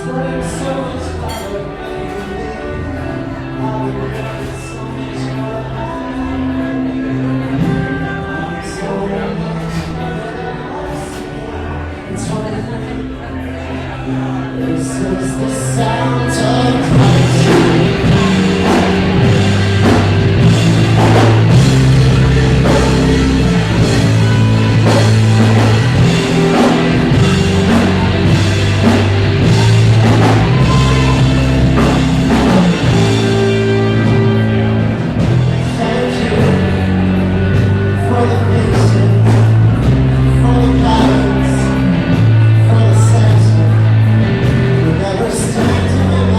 Never stand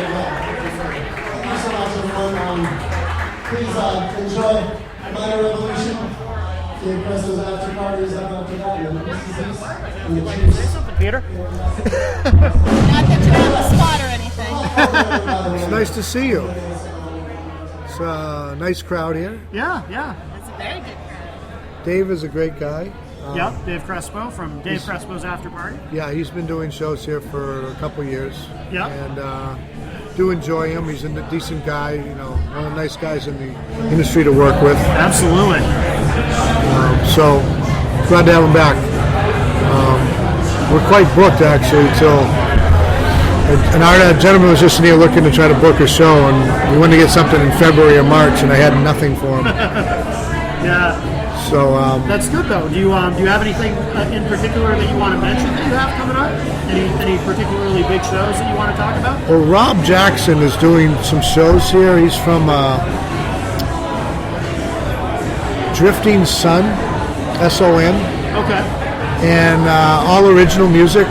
Thank you so much, everyone. Please enjoy Minor Revolution. The Crespo's after party is up after that. And this is this. And the Chiefs. Peter? Not that you're on the spot or anything. It's nice to see you. It's a nice crowd here. Yeah. It's a very good crowd. Dave is a great guy. Yep, Dave Crespo from Dave Crespo's After Party. Yeah, he's been doing shows here for a couple years. Yeah. And do enjoy him. He's a decent guy, you know, one of the nice guys in the industry to work with. Absolutely. So, glad to have him back. We're quite booked, actually, till... A gentleman was just in here looking to try to book a show, and we wanted to get something in February or March, and I had nothing for him. Yeah. So that's good though. Do you have anything in particular that you want to mention that you have coming up? Any particularly big shows that you want to talk about? Well, Rob Jackson is doing some shows here. He's from Drifting Sun, S-O-N. Okay. And all original music.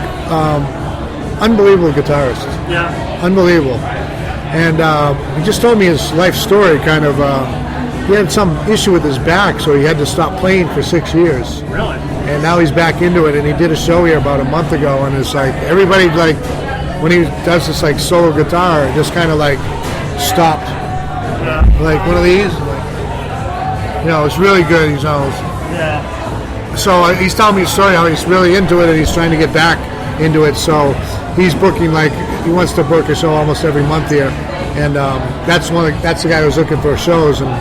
Unbelievable guitarist. Yeah. Unbelievable. And he just told me his life story, kind of. He had some issue with his back, so he had to stop playing for 6 years. Really? And now he's back into it, and he did a show here about a month ago, and it's like, everybody, like, when he does this, like, solo guitar, it just kind of, like, stopped. Yeah. Like, one of these, like, you know, it's really good. He's always, Yeah. so he's telling me a story how he's really into it, and he's trying to get back into it, so he's booking, like, he wants to book a show almost every month here, and that's the guy who's looking for shows, and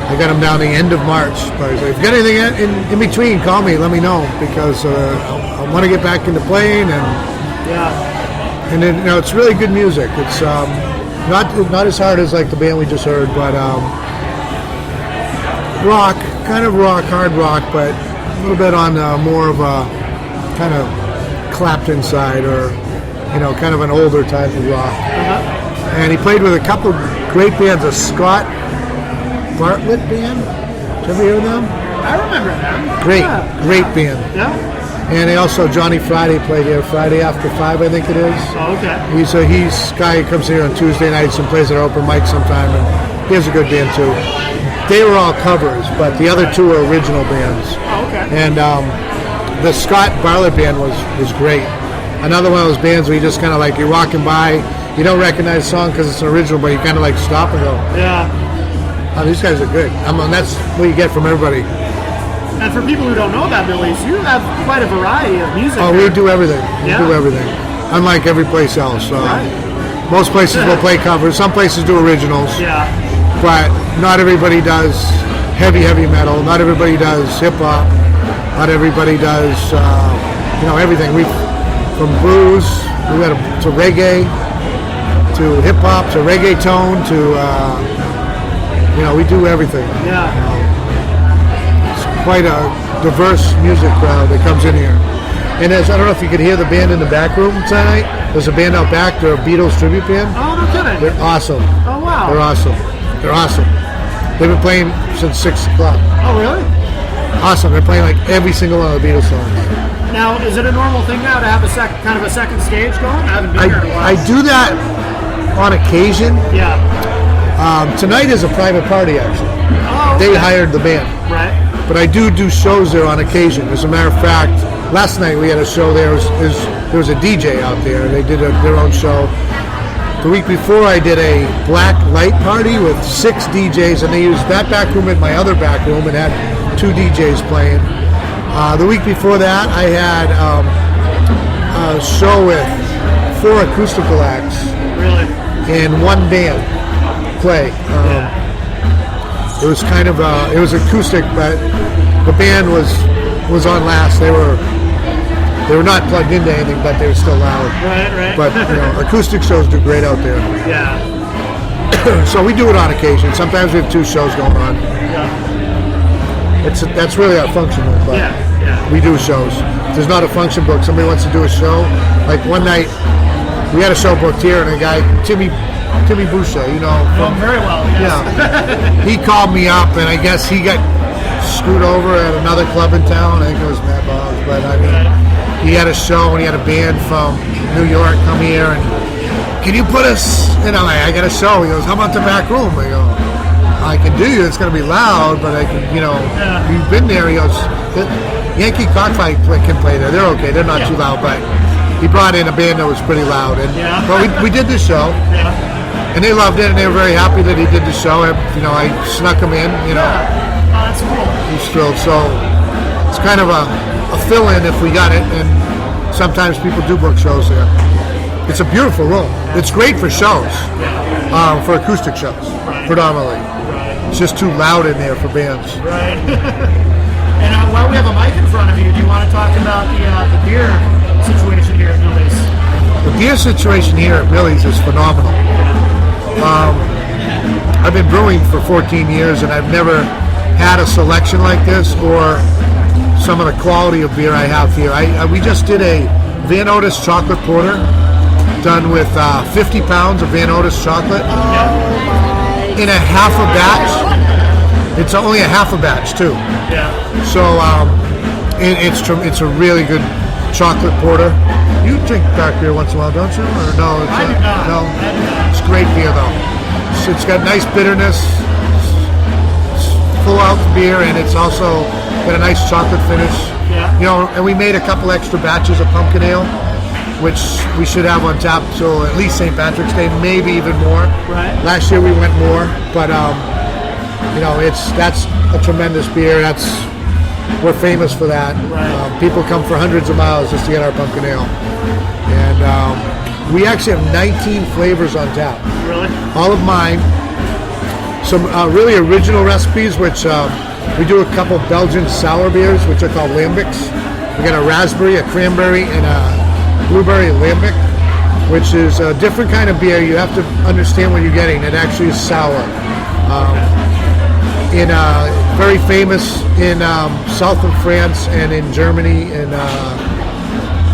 I got him down the end of March. But he's like, if you got anything in between, call me, let me know, because I want to get back into playing, and then, you know, it's really good music. It's not as hard as like the band we just heard, but rock, kind of rock, hard rock, but a little bit on more of a kind of Clapton side, or, you know, kind of an older type of rock. And he played with a couple great bands, a Scott Bartlett band. Did you ever hear of them? I remember them. Great band. Yeah. And they also, Johnny Friday played here, Friday After 5, I think it is. Oh, okay. He's a guy who comes here on Tuesday nights and plays at open mic sometime, and he has a good band too. They were all covers, but the other two are original bands. Oh, okay. And the Scott Bartlett band was great. Another one of those bands where you just kind of like, you're walking by, you don't recognize the song because it's an original, but you kind of like stop and go, Yeah. oh, these guys are good. I mean, that's what you get from everybody. And for people who don't know about Billy's, you have quite a variety of music. Oh, there. we do everything. Yeah. We do everything. Unlike every place else. Right. Most places will play covers. Some places do originals. Yeah. But not everybody does heavy metal. Not everybody does hip hop. Not everybody does, you know, everything. From blues, we got to reggae, to hip hop, to reggaeton, to you know, we do everything. Yeah. It's quite a diverse music crowd that comes in here. And I don't know if you could hear the band in the back room tonight. There's a band out back. They're a Beatles tribute band. Oh, no kidding. They're awesome. Oh, wow. They're awesome. They're awesome. They've been playing since 6 o'clock. Oh, really? Awesome. They're playing like every single one of the Beatles songs. Now, is it a normal thing now to have kind of a second stage going? I haven't been here in a while. I do that on occasion. Yeah. Tonight is a private party, actually. Oh, okay. They hired the band. Right. But I do shows there on occasion. As a matter of fact, last night we had a show there. There was a DJ out there. They did their own show. The week before, I did a black light party with 6 DJs, and they used that back room and my other back room and had 2 DJs playing. The week before that, I had a show with 4 acoustical acts. Really? And 1 band play. It was kind of it was acoustic, but the band was on last. They were not plugged into anything, but they were still loud. Right. But you know, acoustic shows do great out there. Yeah. So we do it on occasion. Sometimes we have 2 shows going on. Yeah. That's really our function, but Yeah. we do shows. If there's not a function book, somebody wants to do a show. Like one night, we had a show booked here, and a guy, Timmy Boucher, you know. From very well, yes. Yeah. He called me up, and I guess he got screwed over at another club in town. I think it was Matt Boggs, but I mean, he had a show, and he had a band from New York come here, and can you put us? And I'm like, I got a show. He goes, how about the back room? I go, I can do you. It's going to be loud, but I can, you've been there. He goes, Yankee Cockfight can play there. They're okay. They're not too loud, but he brought in a band that was pretty loud. But we did the show, and they loved it, and they were very happy that he did the show. I snuck him in. Oh, that's cool. He's thrilled. So it's kind of a fill-in if we got it, and sometimes people do book shows there. It's a beautiful room. It's great for shows, for acoustic shows, predominantly. It's just too loud in there for bands. Right. And while we have a mic in front of you, do you want to talk about the beer situation here at Millie's? The beer situation here at Millie's is phenomenal. I've been brewing for 14 years, and I've never had a selection like this or some of the quality of beer I have here. We just did a Van Otis chocolate porter done with 50 pounds of Van Otis chocolate in a half a batch. It's only a half a batch too. Yeah. So it's a really good chocolate porter. You drink dark beer once in a while, don't you? Or no? I do not. No. It's great beer though. It's got nice bitterness, full out beer, and it's also got a nice chocolate finish. Yeah. And we made a couple extra batches of pumpkin ale, which we should have on tap till at least St. Patrick's Day, maybe even more. Right. Last year we went more, but that's a tremendous beer. We're famous for that. Right. People come for hundreds of miles just to get our pumpkin ale, and we actually have 19 flavors on tap. Really? All of mine. Some really original recipes, which we do a couple Belgian sour beers, which are called lambics. We got a raspberry, a cranberry, and a blueberry lambic, which is a different kind of beer. You have to understand what you're getting. It actually is sour. Very famous in south of France and in Germany and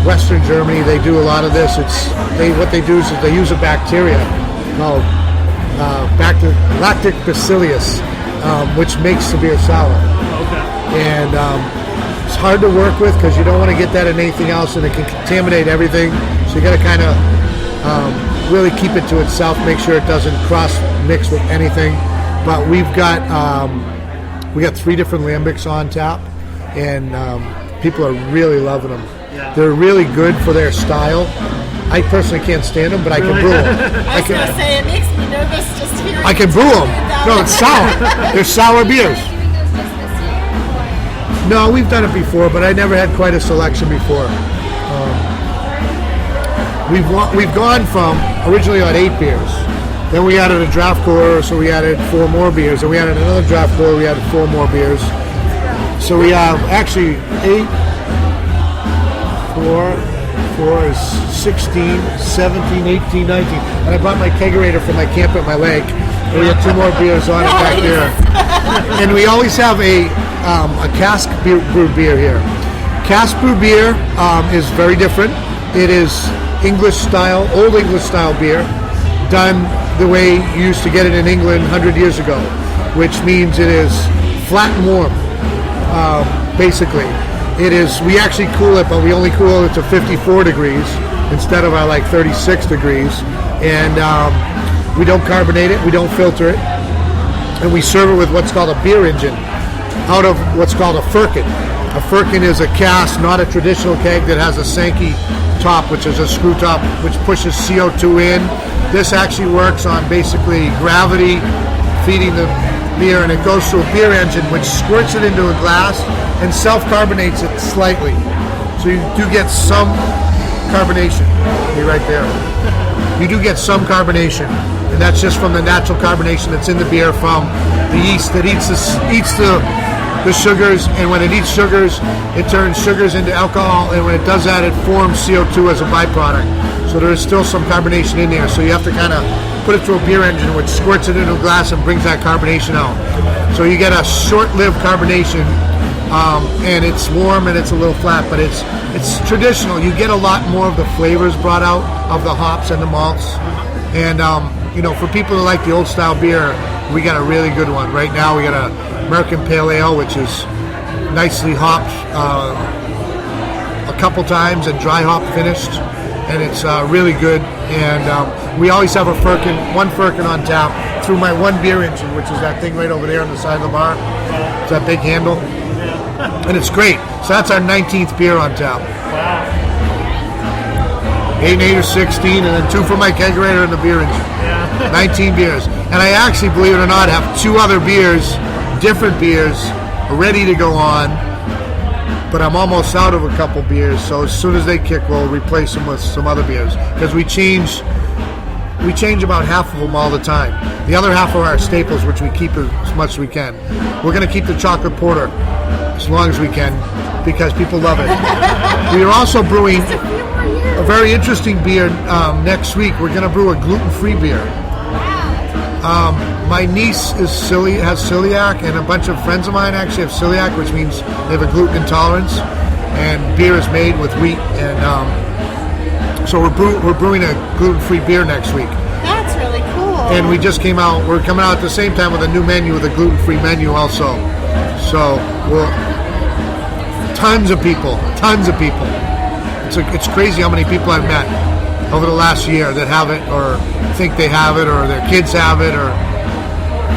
Western Germany. They do a lot of this. What they do is they use a bacteria called lactic bacillus, which makes the beer sour. Okay. And it's hard to work with because you don't want to get that in anything else, and it can contaminate everything. So you got to kind of really keep it to itself, make sure it doesn't cross mix with anything. But we got 3 different lambics on tap, and people are really loving them. Yeah. They're really good for their style. I personally can't stand them, but I can brew them. I was going to say, it makes me nervous just hearing I can brew them. No, it's sour. They're sour beers. No, we've done it before, but I never had quite a selection before. We've gone from originally on 8 beers. Then we added a draft cooler, so we added 4 more beers. And we added another draft cooler, we added 4 more beers. So we have actually 8, 4 is 16, 17, 18, 19. And I brought my kegerator from my camp at my lake. And we had 2 more beers on it back there. And we always have a cask brewed beer here. Cask brewed beer is very different. It is English style, old English style beer, done the way you used to get it in England 100 years ago, which means it is flat and warm, basically. It is, we actually cool it, but we only cool it to 54 degrees instead of our 36 degrees. And we don't carbonate it, we don't filter it, and we serve it with what's called a beer engine out of what's called a firkin. A firkin is a cask, not a traditional keg that has a Sankey top, which is a screw top, which pushes CO2 in. This actually works on basically gravity feeding the beer, and it goes through a beer engine which squirts it into a glass and self-carbonates it slightly. So you do get some carbonation. Be right there. You do get some carbonation, and that's just from the natural carbonation that's in the beer from the yeast that eats the sugars, and when it eats sugars, it turns sugars into alcohol, and when it does that, it forms CO2 as a byproduct. So there is still some carbonation in there, so you have to kind of put it through a beer engine which squirts it into a glass and brings that carbonation out. So you get a short-lived carbonation, and it's warm and it's a little flat, but it's traditional. You get a lot more of the flavors brought out of the hops and the malts, and for people who like the old style beer, we got a really good one. Right now we got a American Pale Ale, which is nicely hopped a couple times and dry hop finished, and it's really good. And we always have one firkin on tap through my one beer engine, which is that thing right over there on the side of the bar. It's that big handle, and it's great. So that's our 19th beer on tap. Wow. 8 and 8 or 16, and then 2 for my kegerator and the beer engine. Yeah. 19 beers. And I actually, believe it or not, have 2 other beers, different beers, ready to go on. But I'm almost out of a couple beers, so as soon as they kick, we'll replace them with some other beers. Because we change about half of them all the time. The other half are our staples, which we keep as much as we can. We're going to keep the chocolate porter as long as we can, because people love it. We are also brewing a very interesting beer next week. We're going to brew a gluten-free beer. My niece has celiac, and a bunch of friends of mine actually have celiac, which means they have a gluten intolerance. And beer is made with wheat, and so we're brewing a gluten-free beer next week. That's really cool. And we're coming out at the same time with a new menu, with a gluten-free menu also. So tons of people. It's crazy how many people I've met over the last year that have it, or think they have it, or their kids have it, or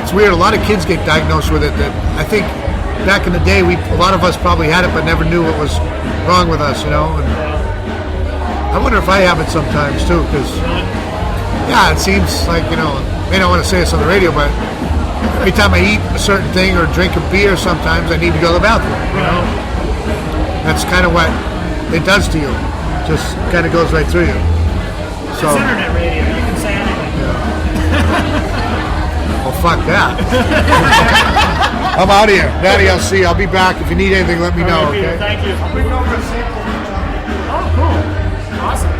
it's weird. A lot of kids get diagnosed with it. That I think back in the day, a lot of us probably had it, but never knew what was wrong with us. And I wonder if I have it sometimes too, because it seems like I don't want to say this on the radio, but every time I eat a certain thing or drink a beer, sometimes I need to go to the bathroom. That's kind of what it does to you. Just kind of goes right through you. So, It's internet radio. You can say anything. Well, fuck that. I'm out of here. Daddy, I'll be back. If you need anything, let me know, Peter, okay? thank you. Oh, cool. Awesome.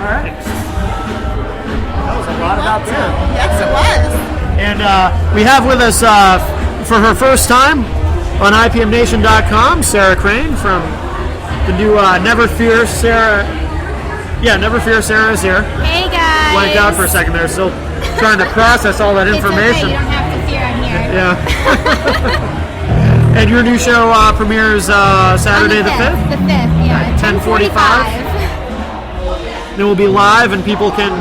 All right. That was a lot about beer. Yes, it was. And we have with us, for her first time on IPMNation.com, Sarah Crane from the new Never Fear Sarah. Yeah, Never Fear Sarah is here. Hey guys. Blanked out for a second there, still trying to process all that information. It's okay, you don't have to fear I'm here. Yeah. And your new show premieres Saturday the 5th? The 5th, yeah. At 10:45. It will be live and people can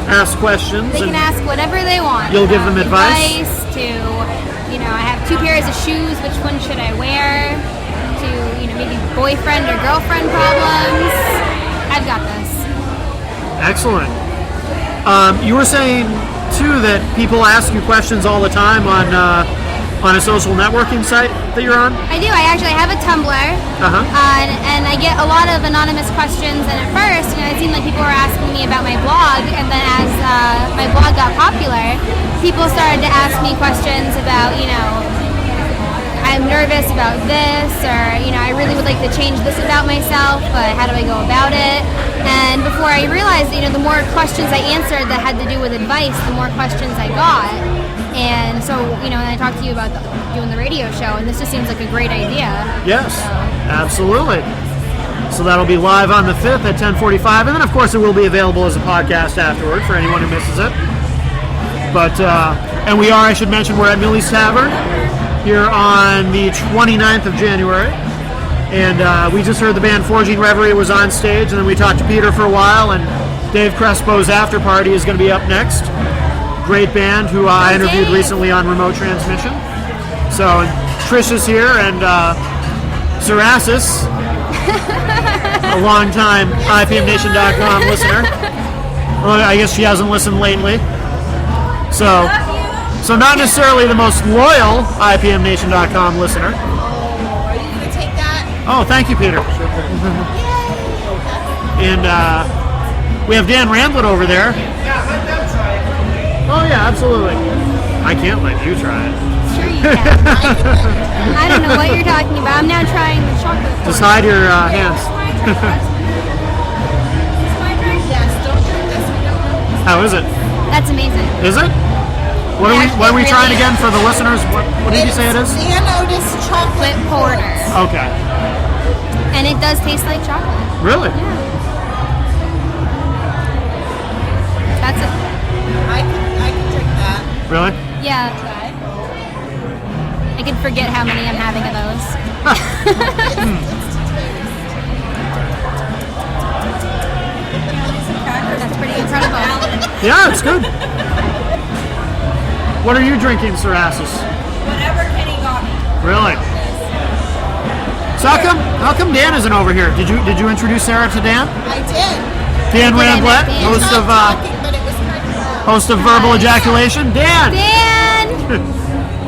ask questions. They can ask whatever they want. You'll give them advice? I have 2 pairs of shoes, which one should I wear? To, maybe boyfriend or girlfriend problems. I've got this. Excellent. You were saying, too, that people ask you questions all the time on a social networking site that you're on? I do. I actually have a Tumblr, and I get a lot of anonymous questions. And at first, it seemed like people were asking me about my blog, and then as my blog got popular, people started to ask me questions about, I'm nervous about this, or, I really would like to change this about myself, but how do I go about it? And before I realized, the more questions I answered that had to do with advice, the more questions I got. And so, and I talked to you about doing the radio show, and this just seems like a great idea. Yes, absolutely. So that'll be live on the 5th at 10:45, and then of course it will be available as a podcast afterward for anyone who misses it. But, and I should mention, we're at Millie's Tavern here on the 29th of January. And we just heard the band Forging Reverie was on stage, and then we talked to Peter for a while, and Dave Crespo's After Party is going to be up next. Great band who I interviewed recently on Remote Transmission. So Trish is here, and Zerasis, a long-time IPMNation.com listener. Well, I guess she hasn't listened lately. So not necessarily the most loyal IPMNation.com listener. Are you going to take that? Oh, thank you, Peter. And we have Dan Randlett over there. Yeah, let them try it. Oh, yeah, absolutely. I can't let you try it. Sure you can. I don't know what you're talking about. I'm now trying the chocolate. Just hide your hands. Yes, don't drink this. We don't know. How is it? That's amazing. Is it? What are we trying again for the listeners? What did you say it is? San Otis chocolate porter. Okay. And it does taste like chocolate. Really? Yeah. That's it. I can drink that. Really? Yeah. I can forget how many I'm having of those. Incredible. Yeah, it's good. What are you drinking, Sir Assis? Whatever Kenny got me. Really? So how come Dan isn't over here? Did you introduce Sarah to Dan? I did. Dan Ramblett, Dan. host of Talking, but it was kind of loud. host of Verbal Ejaculation. Dan, Dan,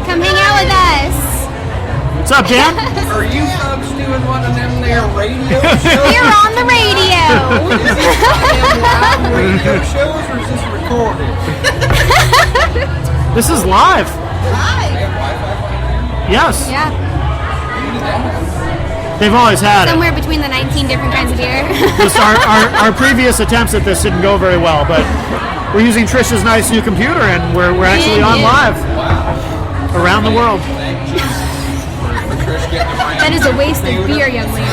come hang out with us. what's up, Dan? Are you folks doing one of them there radio shows? We're on the radio. Is this one of them live radio shows or is this recorded? This is live. Hi. Yes, Yeah, they've always had it. somewhere between the 19 different kinds of beer. Just our previous attempts at this didn't go very well, but we're using Trish's nice new computer, and we're actually on live around the world. That is a waste of beer, young lady.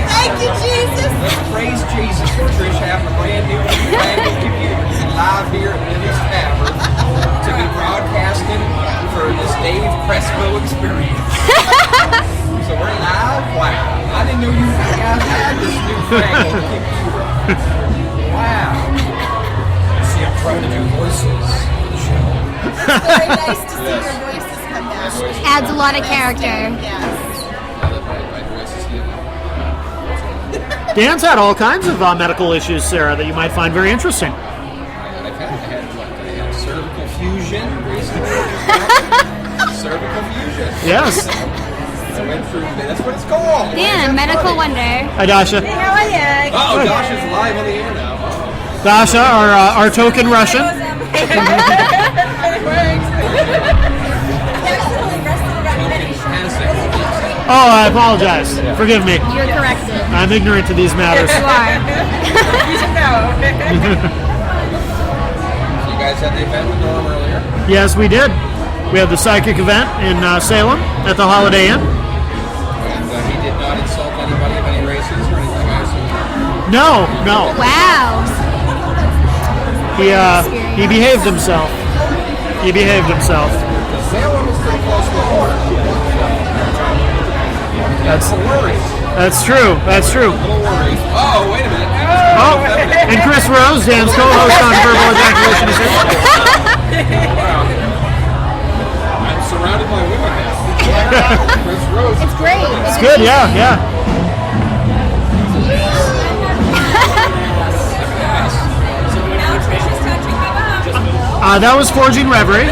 Thank you, Jesus. Let's praise Jesus for Trish having a brand new computer live here at Lily's Tavern to be broadcasting for this Dave Crespo experience. So we're live? Wow. I didn't know you guys had this new fangled computer. Wow. See, I'm trying to do voices for the show. It's very nice to see your voices come back. Adds a lot of character. Yes. My voice is healing. Dan's had all kinds of medical issues, Sarah, that you might find very interesting. I had cervical fusion recently. Cervical fusion. Yes. I went through, that's what it's called. Dan, a medical wonder. Hi, Dasha. How are you? Oh, Josh is live on the air now. Dasha, our token Russian. Oh, I apologize. Forgive me. You're corrected. I'm ignorant to these matters. You are. You guys had the event with Norm earlier. Yes, we did. We had the psychic event in Salem at the Holiday Inn. And he did not insult anybody of any races or anything, I assume. No. Wow. He behaved himself. He behaved himself. Salem is pretty close to the border. That's worried. That's true. That's true. A little worried. Oh, wait a minute. Oh, and Chris Rose, Dan's co-host on Verbal Ejaculation, is here. Wow. I'm surrounded by women now. Chris Rose. It's great. It's good. Yeah. That was Forging Reverie.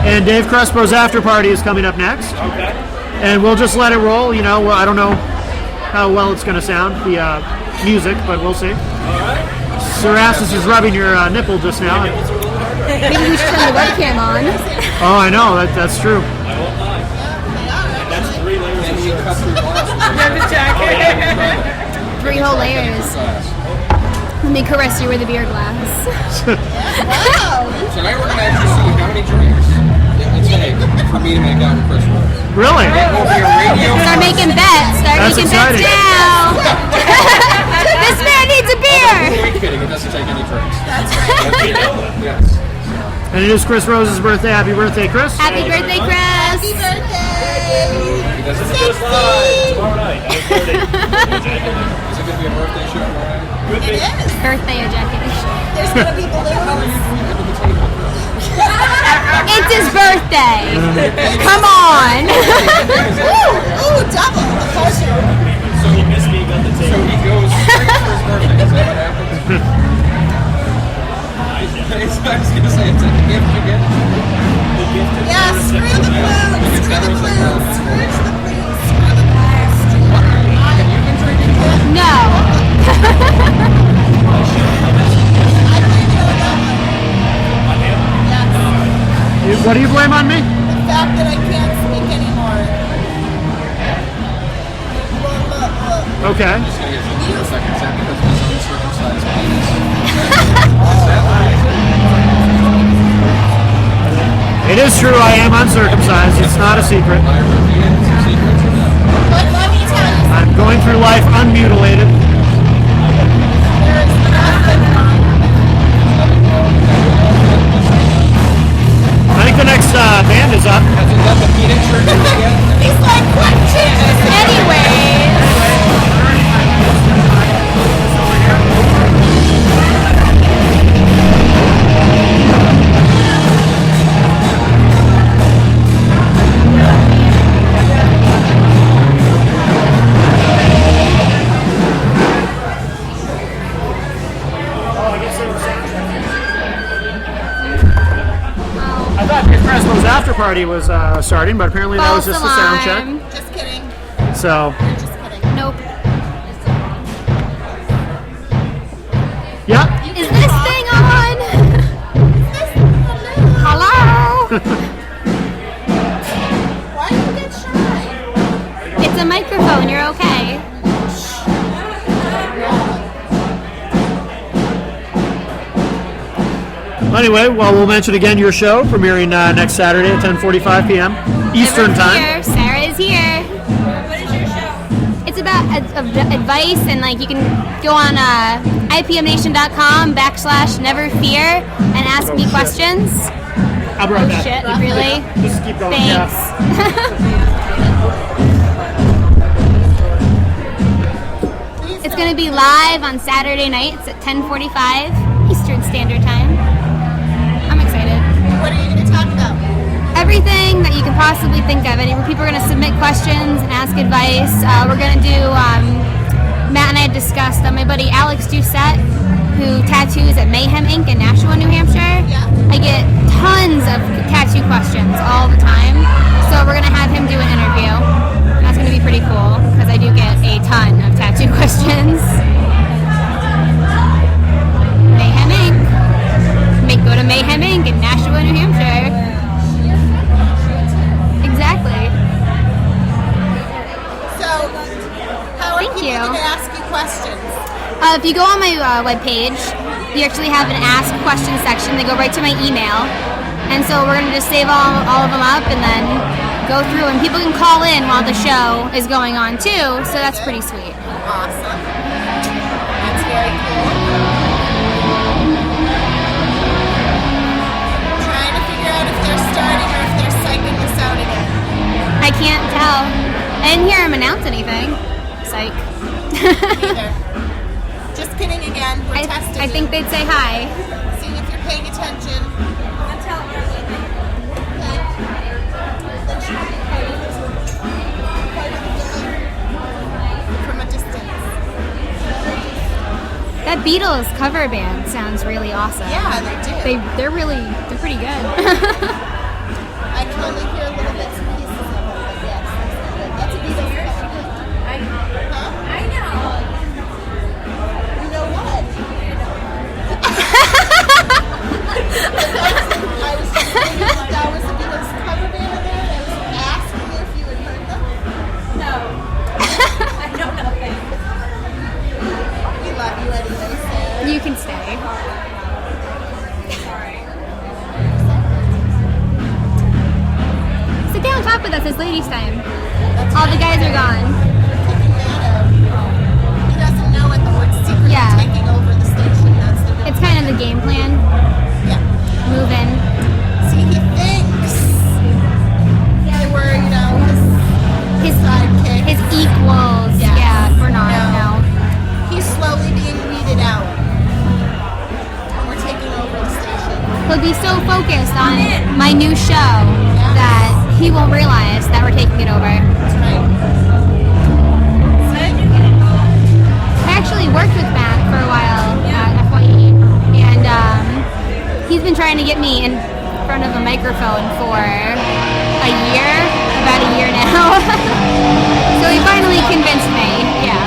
And Dave Crespo's after party is coming up next. Okay. And we'll just let it roll. You know, I don't know how well it's going to sound, the music, but we'll see. Sir Assis is rubbing your nipple just now. Maybe we should turn the webcam on. Oh, I know. That's true. I won't lie. That's 3 layers And of you sugar. cut through glass. 3 whole layers. Let me caress you with a beer glass. Wow. Tonight we're going to actually see how many drinks it takes for me to make out with Chris Rose. Really? It will be a radio. Start making bets. That's exciting. now. This man needs a beer. Point kidding, it doesn't take any drinks. That's right. Yes. And it is Chris Rose's birthday. Happy birthday, Chris. Happy birthday, Chris. Happy birthday. He doesn't It's live tomorrow night. Is it going to be a birthday show tomorrow night? Could be. It is. Birthday ejaculation. There's going to be balloons. It's his birthday. Come on. Ooh, double. The closer. So he missed me, got the So tape. he goes straight for his birthday. Is that what happens? I was going to say, it's a gift you get. Yeah, screw the balloons. Screw the balloons. Scrooge the balloons. Screw the balloons. Have you been drinking? No. What do you blame on me? The fact that I can't speak anymore. Look. Okay. I'm just going to get you for a second. Is that because of his uncircumcised penis? It is true. I am uncircumcised. It's not a secret. I revealed some secrets of that. But let me tell you something. I'm going through life unmutilated. There is nothing wrong. I think the next band is up. Has he done the peanut surgery yet? He's like, what? Anyways. Crespo's after party was starting, but apparently that was False just a sound check. alarm. Just kidding. So, Just kidding. Nope. yeah. Is this thing on? Hello? Why do you get shy? It's a microphone. You're okay. Anyway, well, we'll mention again your show premiering next Saturday at 10:45 p.m. Eastern Everyone's time. Here. Sarah is here. What is your show? It's about advice, and like you can go on ipmnation.com/neverfear and ask me shit. questions. I'll be right Oh back. shit! Really? Just keep going. Thanks. It's going to be live on Saturday nights at 10:45 Eastern Standard Time. I'm excited. What are you going to talk about? Everything that you can possibly think of. People are going to submit questions and ask advice. We're going to do, Matt and I had discussed my buddy Alex Doucette, who tattoos at Mayhem Inc. in Nashua, New Hampshire. Yeah. I get tons of tattoo questions all the time. So we're going to have him do an interview. And that's going to be pretty cool because I do get a ton of tattoo questions. Mayhem Inc. Go to Mayhem Inc. in Nashua, New Hampshire. Exactly. So, how are Thank people you. going to ask you questions? If you go on my webpage, you actually have an Ask Question section. They go right to my email. And so we're going to just save all of them up and then go through. And people can call in while the show is going on too. So that's pretty sweet. Awesome. That's very cool. Trying to figure out if they're starting or if they're psyching us out again. I can't tell. I didn't hear him announce anything. Psych. Either. Just kidding again. We're testing I you. think they'd say hi. Seeing if you're paying attention. From a distance. That Beatles cover band sounds really awesome. Yeah, they do. They're pretty good. I can only hear little bits and pieces of it, but yes, that's a Beatles cover. Huh? I know. You know what? I was just thinking that was a Beatles cover band in there, and I was asking you if you had heard them. No. I know nothing. We love you anyway, Sarah. You can stay. Sit down and talk with us. It's ladies' time. All the guys are gone. Taking that out. He doesn't know it, but we're secretly Yeah. taking over the station. That's the It's kind of the game plan. yeah. Move in. See, he thinks they were, his His sidekick. his equals. Yes. Yeah, we're not. No. He's slowly being weeded out. And we're taking over the station. He'll be so focused on my new show that he won't realize that we're taking it over. That's right. I actually worked with Matt for a while at FYE, and he's been trying to get me in front of a microphone for about a year now. So he finally convinced me. Yeah.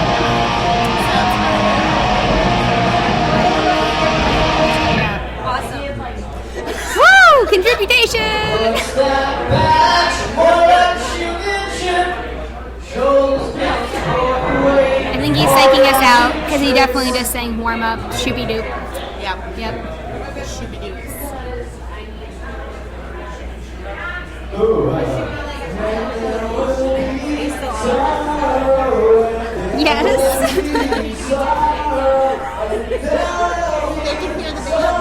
Woo! Contribution! I think he's psyching us out because he definitely just sang warm up, shoopy doop. Yep. Yep. Shooby-doops. Yes. They can hear the band.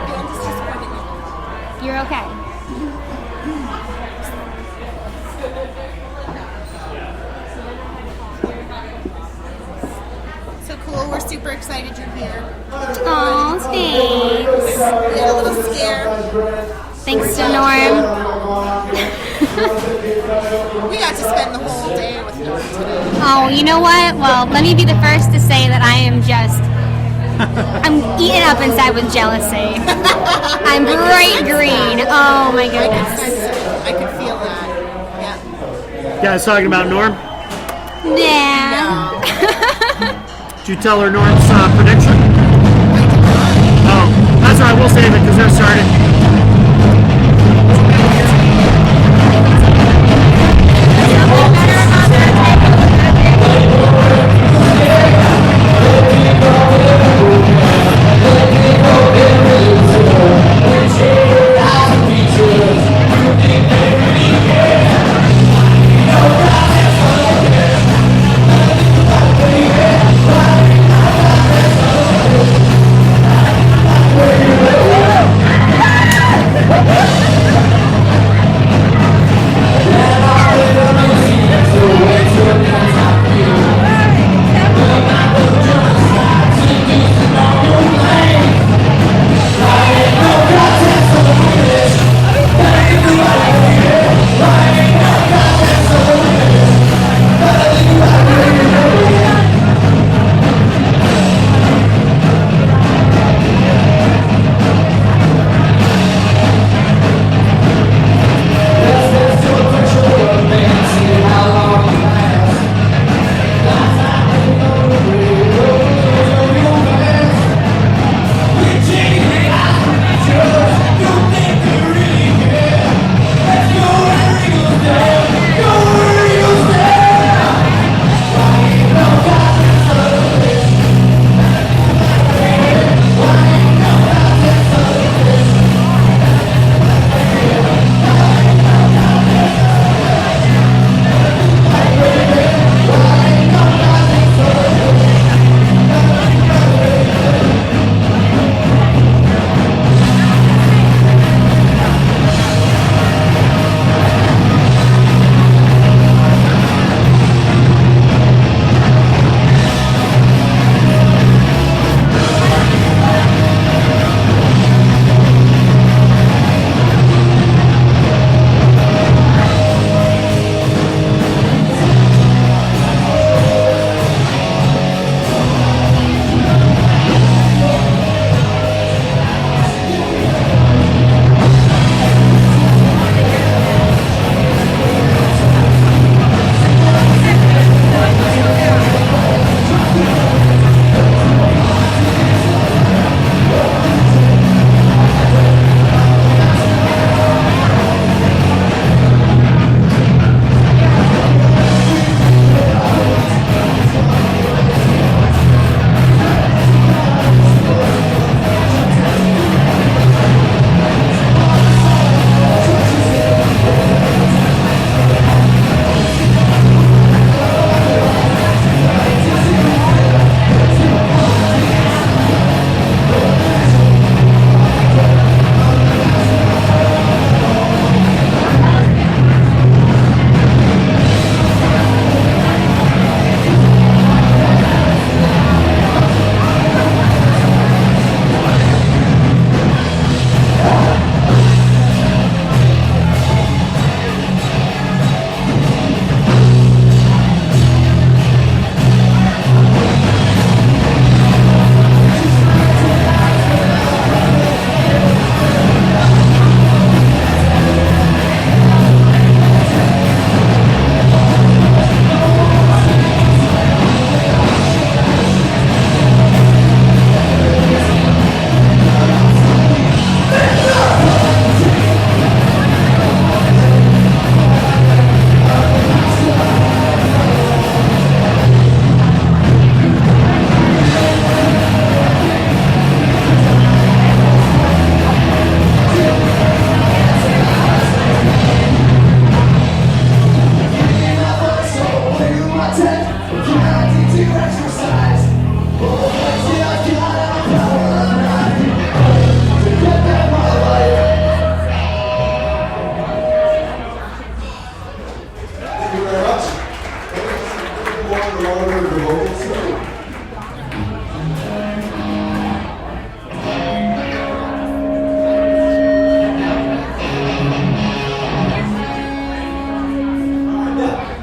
Band is just pointing at You're okay. So cool. We're super excited you're here. Aw, thanks. We had a little scare. Thanks to Norm. We got to spend the whole day with Norm today. Oh, you know what? Well, let me be the first to say that I am just I'm eaten up inside with jealousy. I'm bright green. Oh my I could goodness. sense it. I could feel that. Yeah. You guys talking about Norm? Yeah. Did you tell her Norm's prediction? Oh, that's all right. We'll save it because they're starting.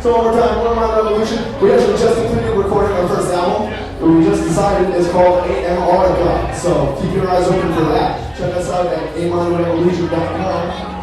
So one more time, One More Revolution. We actually just completed recording our first album. who we just decided is called AMRica. So keep your eyes open for that. Check us out at amonrevolution.com.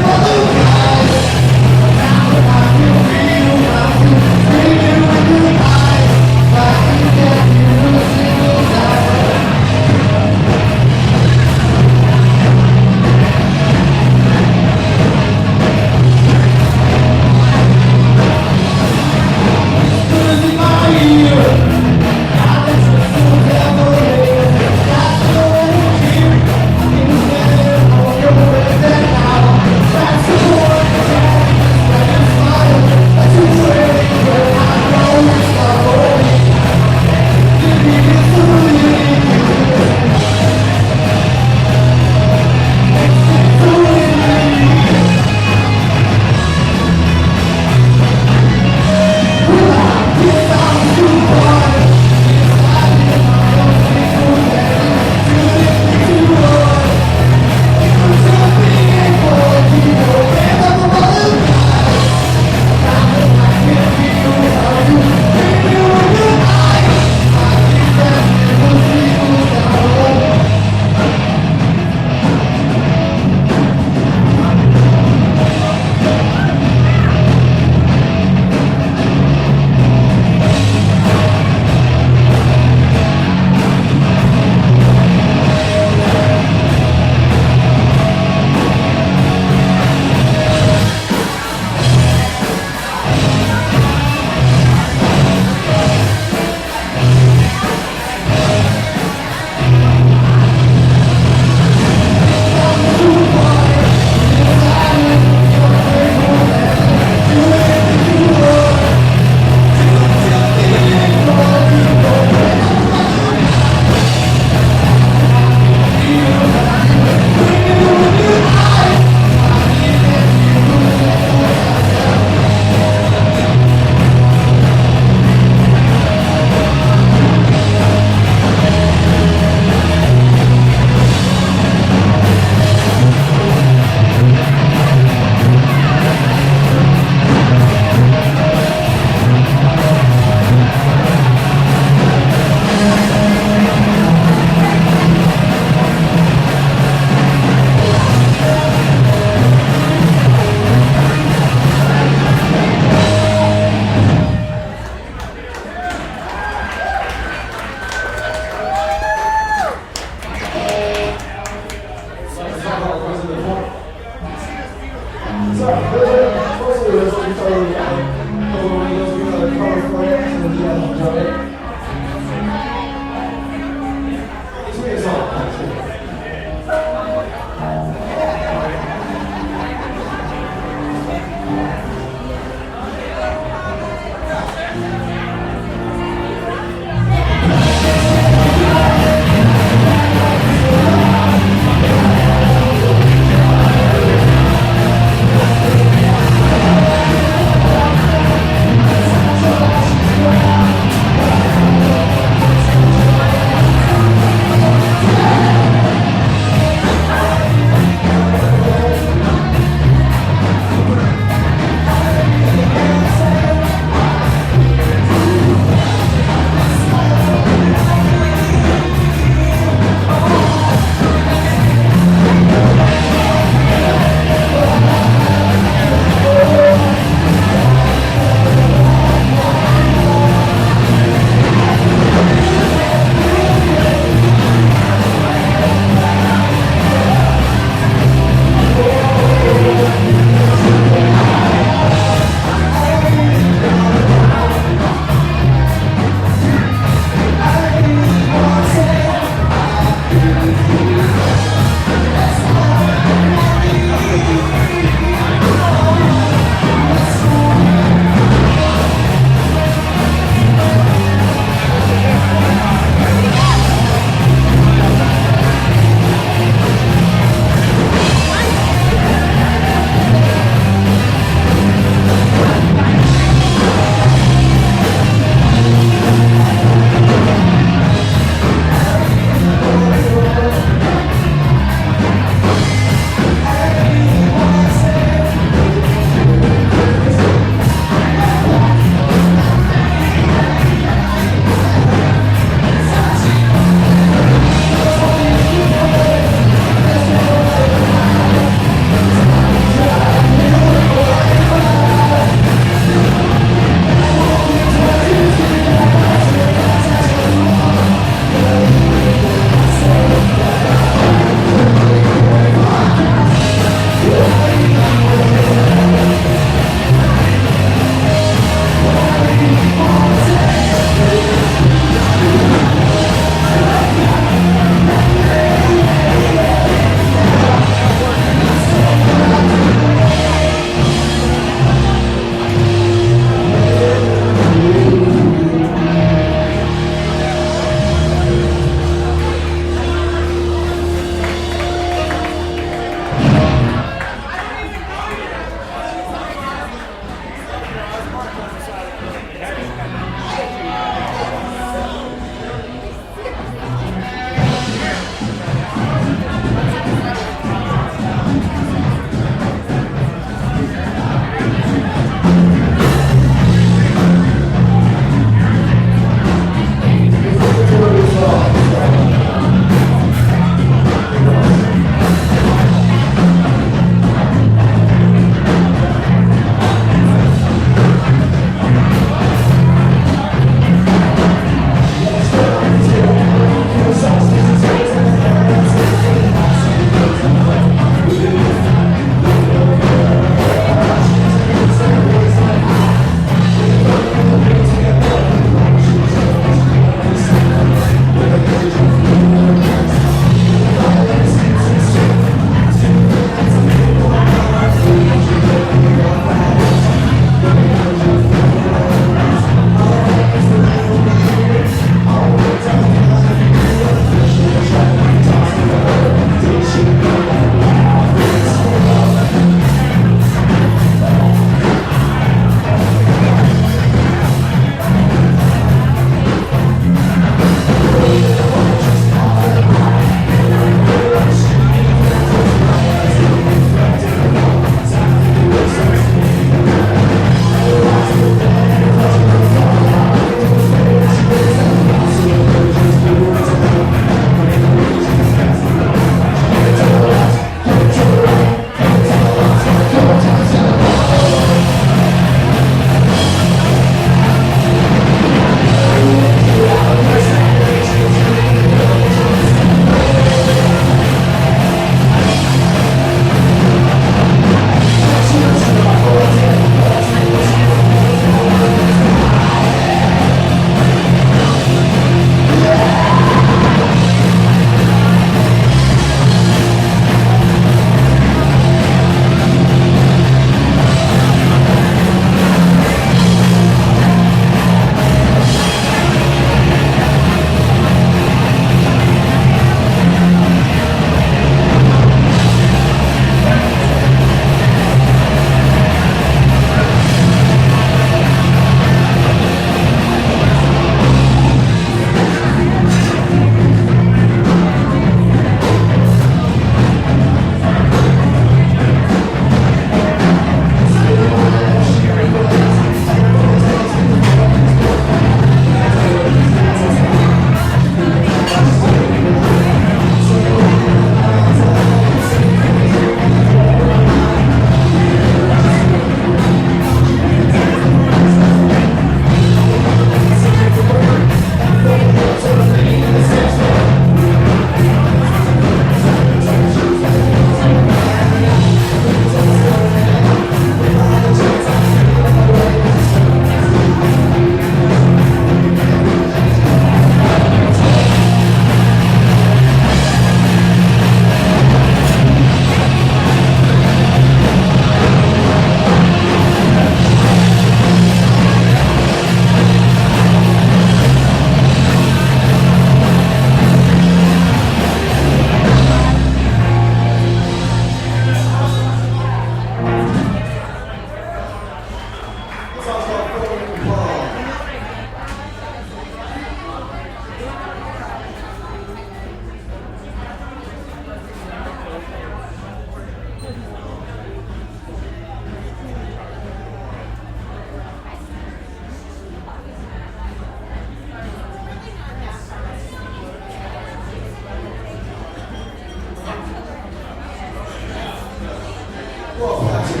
Well, actually,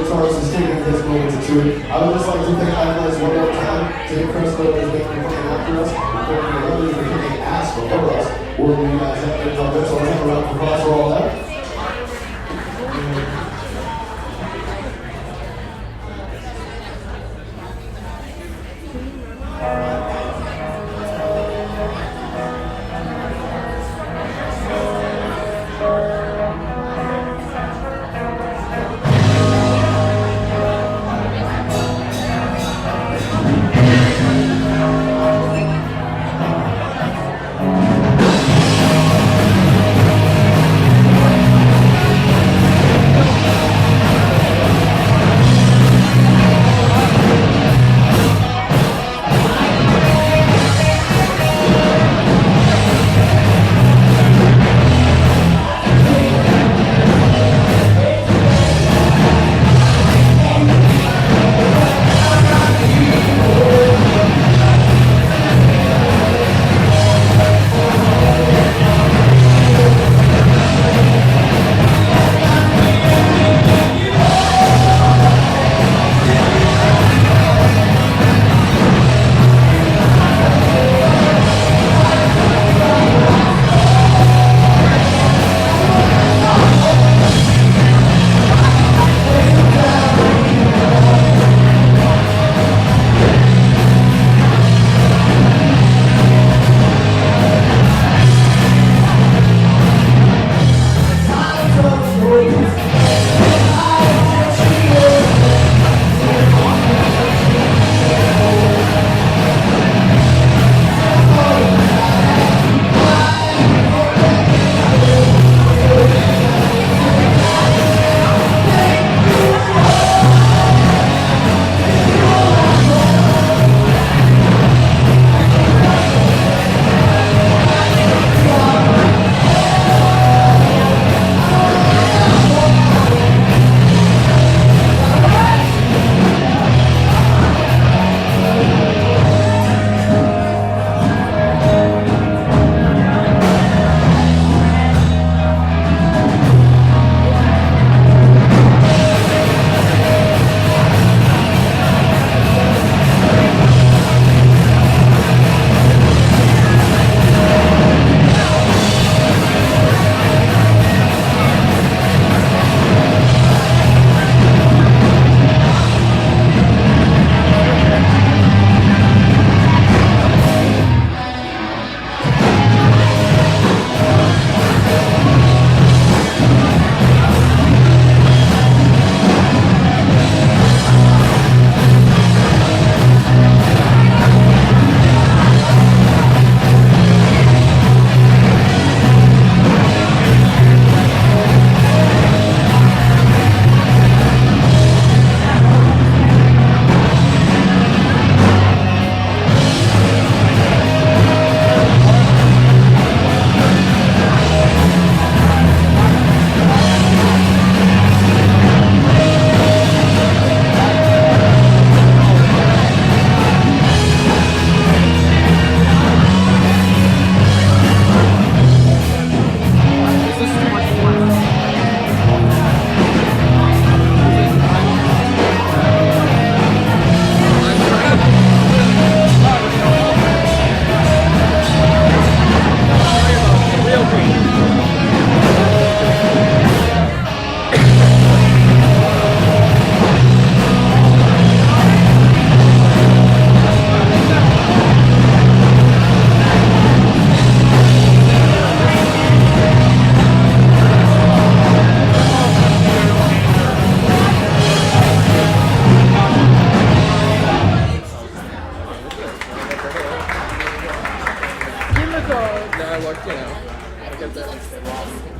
Taurus is taking this moment to truth. I would just like to thank guys one more time. Dave Crespo has been playing after us. We're going to love you for kicking ass before us. We'll be you guys up there. So let's have a round of applause for all that.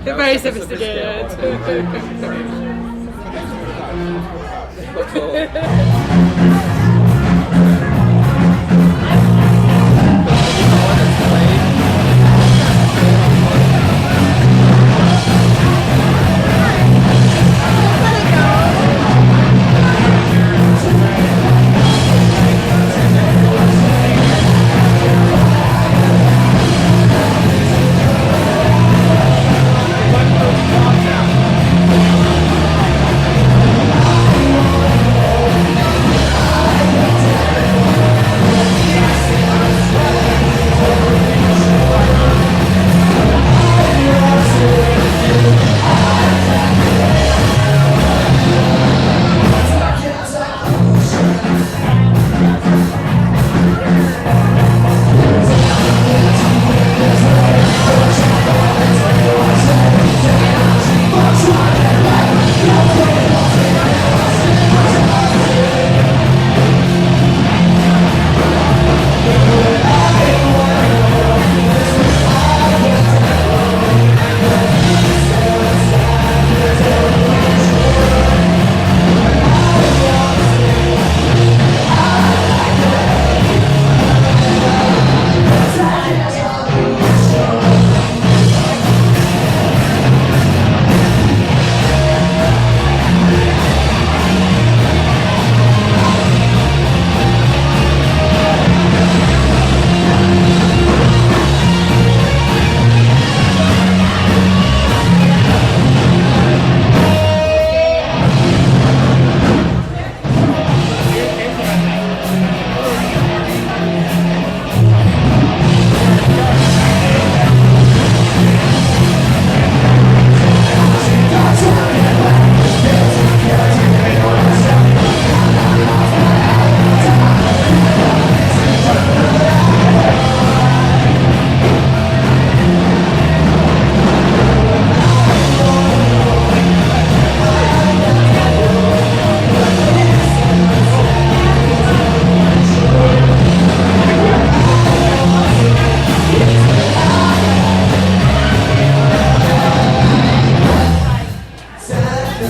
Very sophisticated.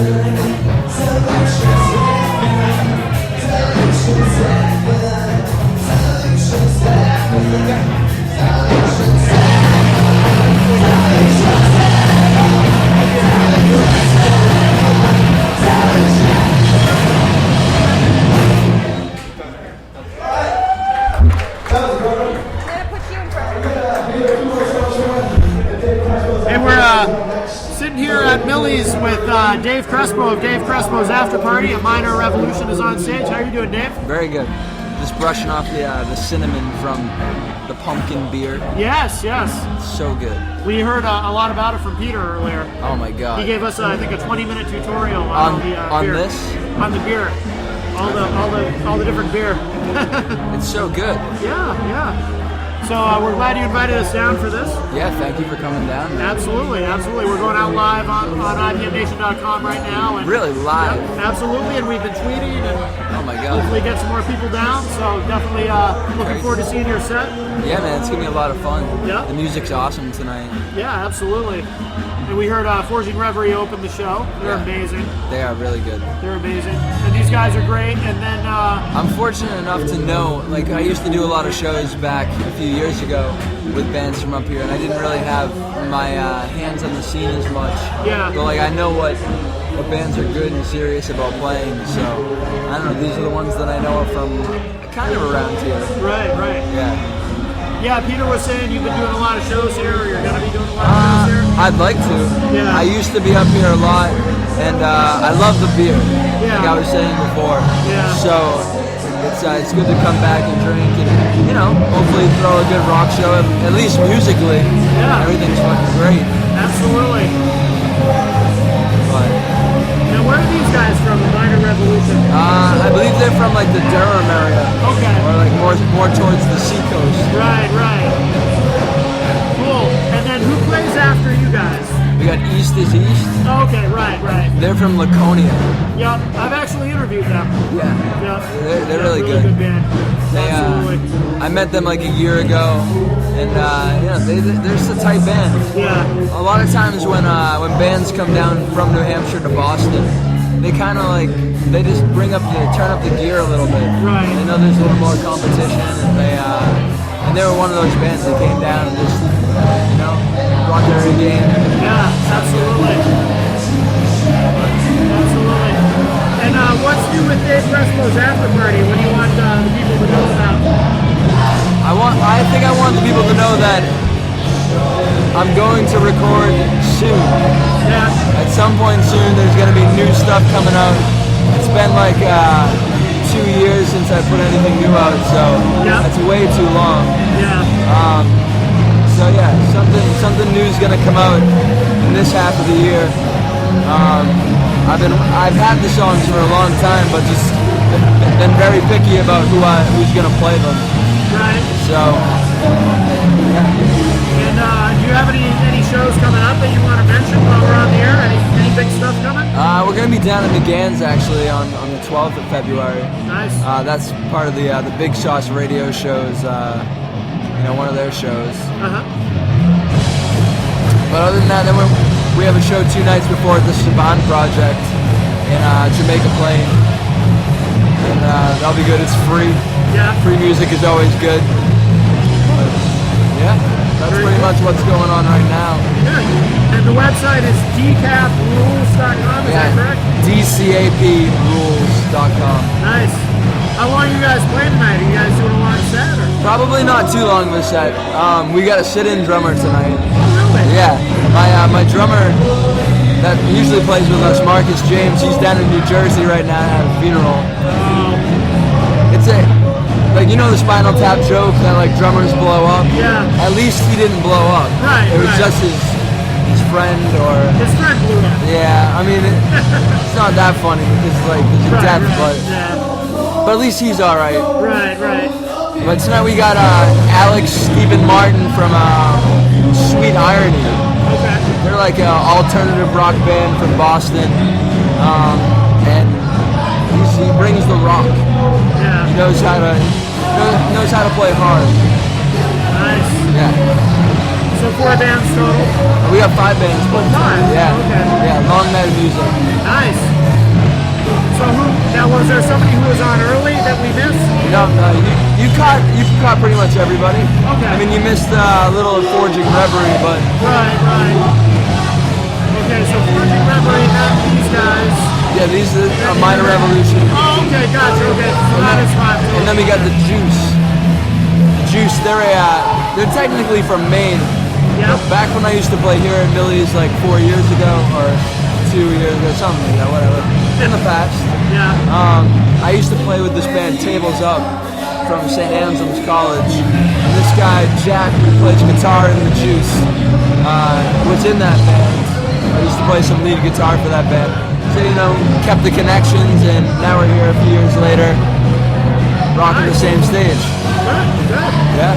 And we're sitting here at Millie's with Dave Crespo of Dave Crespo's After Party. A Minor Revolution is on stage. How are you doing, Dave? Very good. Just brushing off the cinnamon from the pumpkin beer. Yes, yes. It's so good. We heard a lot about it from Peter earlier. Oh my god. He gave us, I think, a 20-minute tutorial on the beer. This? On the beer. All the different beer. It's so good. Yeah. So we're glad you invited us down for this. Yeah, thank you for coming down. Absolutely. We're going out live on IBMNation.com right now. And, really live? Yeah, absolutely, and we've been tweeting and oh my god. Hopefully get some more people down. So definitely looking forward to seeing your set. Yeah, man, it's gonna be a lot of fun. Yeah. The music's awesome tonight. Yeah, absolutely. And we heard Forging Reverie open the show. They're amazing. They are really good. They're amazing. And these guys are great. And then I'm fortunate enough to know, like, I used to do a lot of shows back a few years ago with bands from up here, and I didn't really have my hands on the scene as much. Yeah. But like, I know what bands are good and serious about playing. So I don't know. These are the ones that I know are from kind of around here. Right. Yeah. Yeah, Peter was saying you've been doing a lot of shows here, or you're going to be doing a lot of shows here. I'd like to. Yeah. I used to be up here a lot, and I love the beer, Yeah. like I was saying before. Yeah. So it's good to come back and drink, and hopefully throw a good rock show. At least musically, Yeah. everything's fucking great. Absolutely. But Now, where are these guys from, the Minor Revolution? I believe they're from like the Durham area, Okay. or like more towards the seacoast. Right. Cool. And then who plays after you guys? We got East is East. Oh, okay, right. They're from Laconia. Yep, I've actually interviewed them. Yeah. Yep. They're really good. Good band. They, Absolutely. I met them like a year ago, and they're just a tight band. Yeah. A lot of times when bands come down from New Hampshire to Boston, they kind of like just turn up the gear a little bit. Right. They know there's a little more competition, and they were one of those bands that came down and just brought their A game. Yeah, absolutely. And what's new with Dave Crespo's After Party? What do you want the people to know about? I think I want the people to know that I'm going to record soon. Yeah. At some point soon, there's going to be new stuff coming out. It's been like 2 years since I put anything new out, so that's way too long. Yeah. So yeah, something new is gonna come out in this half of the year. I've had the songs for a long time, but just been very picky about who's gonna play them. Right. So yeah. And do you have any shows coming up that you want to mention while we're on the air? Any big stuff coming? We're gonna be down at McGann's actually on the 12th of February. Nice. That's part of the Big Sauce radio shows. One of their shows. But other than that, then we have a show 2 nights before at the Saban Project in Jamaica Plain, and that'll be good. It's free. Yeah. Free music is always good. But, yeah, that's pretty much what's going on right now. Good. And the website is decaprules.com. Is that correct? DCAPrules.com. Nice. How long are you guys playing tonight? Are you guys doing a long set? Or? Probably not too long of a set. We got a sit-in drummer tonight. Oh, really? Yeah, my drummer that usually plays with us, Marcus James, he's down in New Jersey right now at a funeral. It's the Spinal Tap joke that like drummers blow up. Yeah. At least he didn't blow up. Right. It was just his friend or. His friend blew up. Yeah, I mean it's not that funny because there's a death, but at least he's all right. Right. But tonight we got Alex Stephen Martin from Sweet Irony. Okay. They're like an alternative rock band from Boston, and he brings the rock. Yeah. He knows how to play hard. Nice. Yeah. So 4 bands total? We got 5 bands. Oh, 5? Yeah. Okay. Yeah. Long night of music. Nice. So now was there somebody who was on early that we missed? No, you caught pretty much everybody. Okay. I mean, you missed a little Forging Reverie, but Right. Okay, so Forging Reverie had these guys. yeah, these are a minor revolution. Oh, okay, gotcha. Okay, so that is fine. And then we got the Juice. The Juice, they're technically from Maine. Yeah. Back when I used to play here at Millie's like 4 years ago or 2 years ago, something like that, whatever. In the past. Yeah. I used to play with this band Tables Up from St. Anselm's College. And this guy, Jack, who plays guitar in the Juice, was in that band. I used to play some lead guitar for that band. So, kept the connections, and now we're here a few years later, rocking the same stage. Good. Yeah.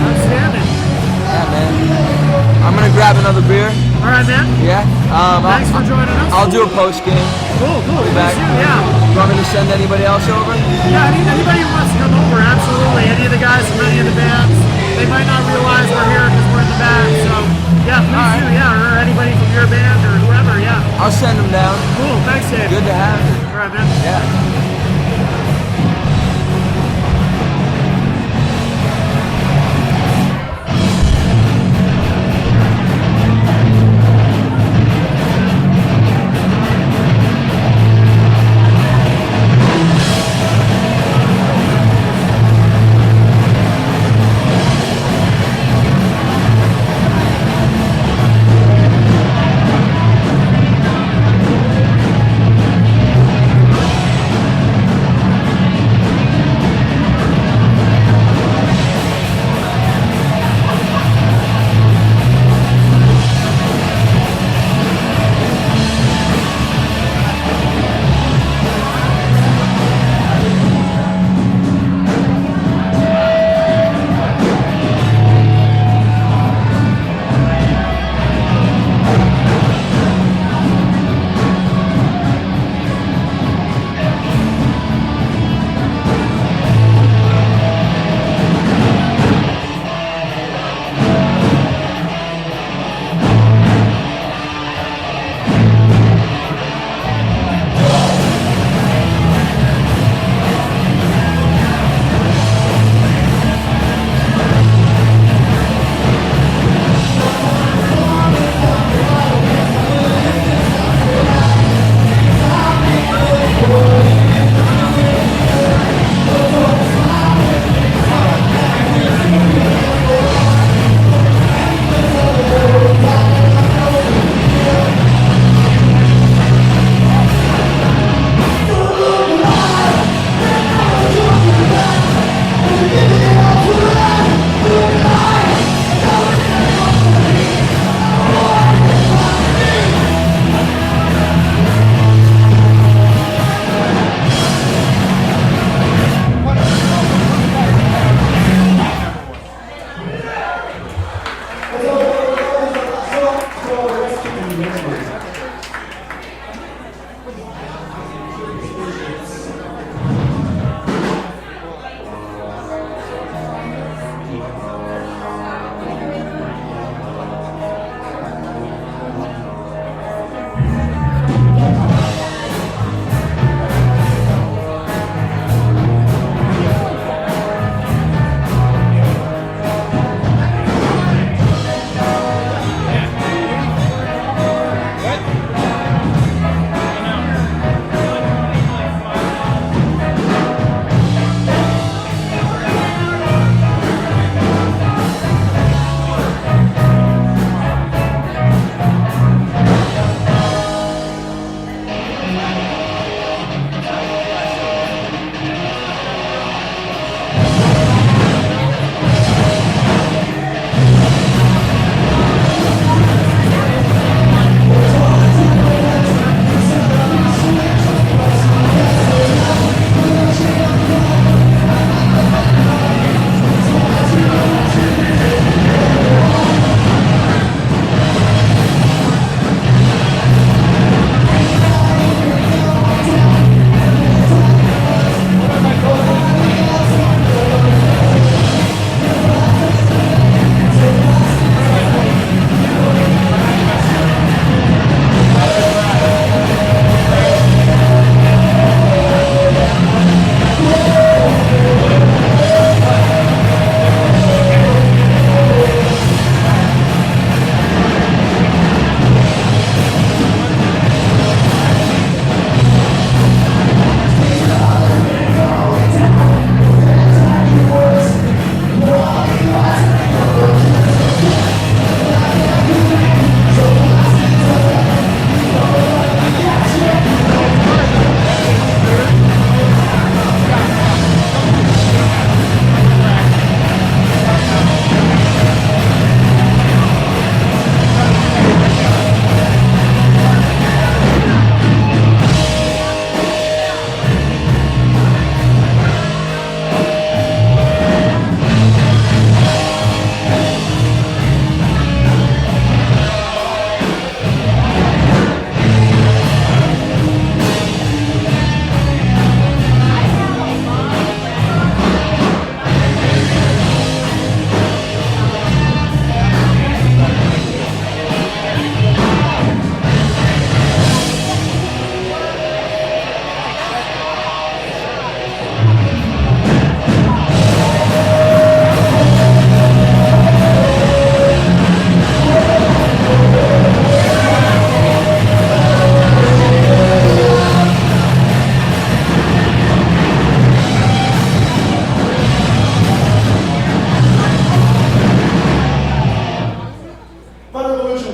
Outstanding. Yeah, man. I'm gonna grab another beer. All right, man. Yeah. Thanks for joining us. I'll do a post game. Cool. Be back. Yeah. You want me to send anybody else over? Yeah, anybody who wants to come over, absolutely. Any of the guys from any of the bands, they might not realize we're here because we're in the back. So, yeah, please do. Yeah, or anybody from your band or whoever. Yeah. I'll send them down. Cool. Thanks, Dave. Good to have you. All right, man. Yeah.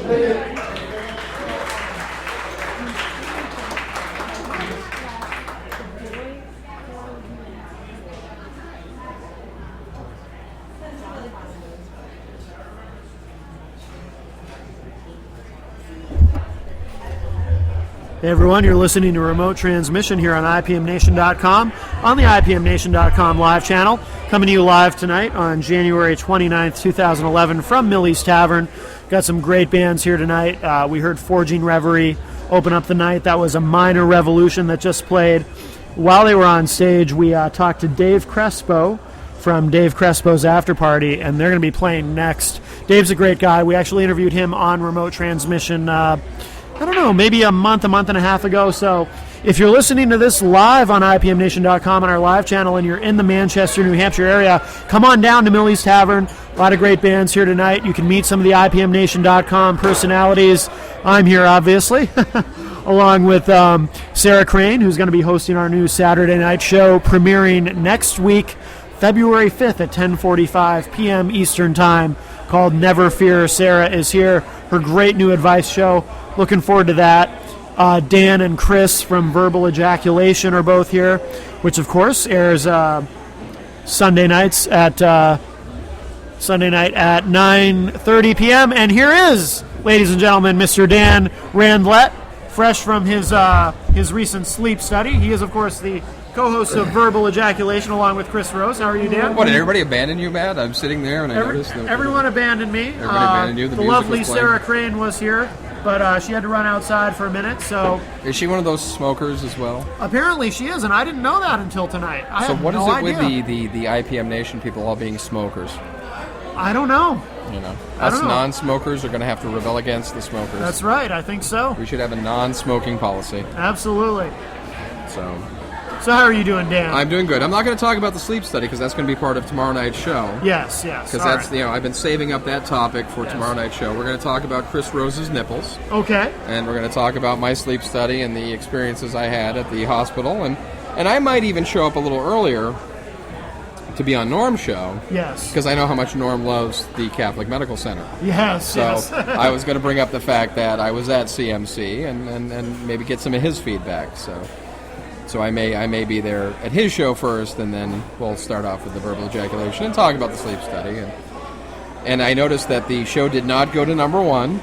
question. Pick it. Hey everyone, you're listening to Remote Transmission here on IPMNation.com, on the IPMNation.com live channel, coming to you live tonight on January 29th, 2011 from Millie's Tavern. Got some great bands here tonight. We heard Forging Reverie open up the night. That was a Minor Revolution that just played. While they were on stage, we talked to Dave Crespo from Dave Crespo's After Party, and they're going to be playing next. Dave's a great guy. We actually interviewed him on Remote Transmission I don't know, maybe a month and a half ago. So if you're listening to this live on IPMNation.com on our live channel and you're in the Manchester, New Hampshire area, come on down to Millie's Tavern. A lot of great bands here tonight. You can meet some of the IPMNation.com personalities. I'm here, obviously, along with Sarah Crane, who's going to be hosting our new Saturday night show, premiering next week, February 5th at 10:45 p.m. Eastern Time, called Never Fear. Sarah is here. Her great new advice show. Looking forward to that. Dan and Chris from Verbal Ejaculation are both here, which of course airs Sunday night at 9:30 p.m. And here is, ladies and gentlemen, Mr. Dan Randlett, fresh from his recent sleep study. He is, of course, the co-host of Verbal Ejaculation along with Chris Rose. How are you, Dan? What, did everybody abandon you, Matt? I'm sitting there and I noticed that everyone abandoned me. Everybody abandoned you. The music lovely was playing. Sarah Crane was here, but she had to run outside for a minute, so... Is she one of those smokers as well? Apparently she is, and I didn't know that until tonight. I So had what is no it with idea. the IPM Nation people all being smokers? I don't know. You know, I us don't know. non-smokers are going to have to rebel against the smokers. That's right, I think so. We should have a non-smoking policy. Absolutely. So how are you doing, Dan? I'm doing good. I'm not going to talk about the sleep study because that's going to be part of tomorrow night's show. Yes. Because All that's right. I've been saving up that topic for tomorrow night's show. We're going to talk about Chris Rose's nipples, Okay. and we're going to talk about my sleep study and the experiences I had at the hospital, and I might even show up a little earlier to be on Norm's show. Yes. Because I know how much Norm loves the Catholic Medical Center. Yes, So yes. I was going to bring up the fact that I was at CMC and maybe get some of his feedback. So I may be there at his show first, and then we'll start off with the verbal ejaculation and talk about the sleep study. And I noticed that the show did not go to number one,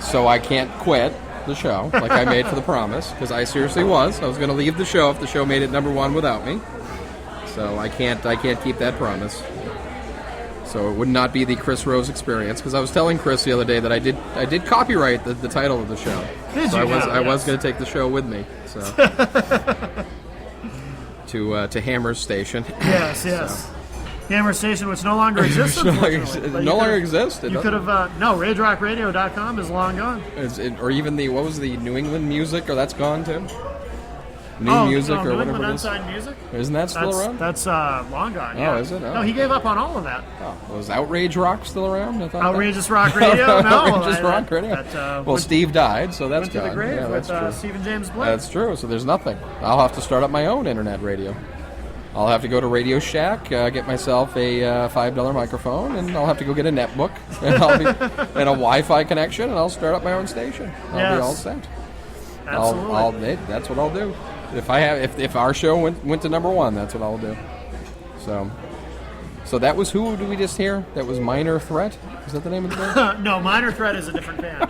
so I can't quit the show like I made for the promise, because I seriously was. I was going to leave the show if the show made it number one without me. So I can't keep that promise. So it would not be the Chris Rose experience, because I was telling Chris the other day that I did copyright the title of the show. Did so you I now? was Yes. going to take the show with me. So to Hammer's Station. Yes. Hammer Station, which no longer exists, unfortunately. But no you longer could've- exists. It You could doesn't. have, no, RageRockRadio.com is long gone. Or even what was the New England Music, or that's gone too? New Oh, Music, no, or New whatever England it is. Unsigned Music? Isn't that still around? That's long gone, yeah. Oh, is it? Oh. No, he gave up on all of that. Oh, was Outrage Rock still around? I thought Outrageous Rock Radio? No. Outrageous Rock Radio. Well, Steve died, so that's went to the gone. grave Yeah, with that's true. Stephen James Blake. That's true. So there's nothing. I'll have to start up my own internet radio. I'll have to go to Radio Shack, get myself a $5 microphone, and I'll have to go get a netbook and and a Wi-Fi connection, and I'll start up my own station. I'll be all set. Absolutely. That's what I'll do. If our show went to number one, that's what I'll do. So that was, who did we just hear? That was Minor Threat? Is that the name of the band? No, Minor Threat is a different band.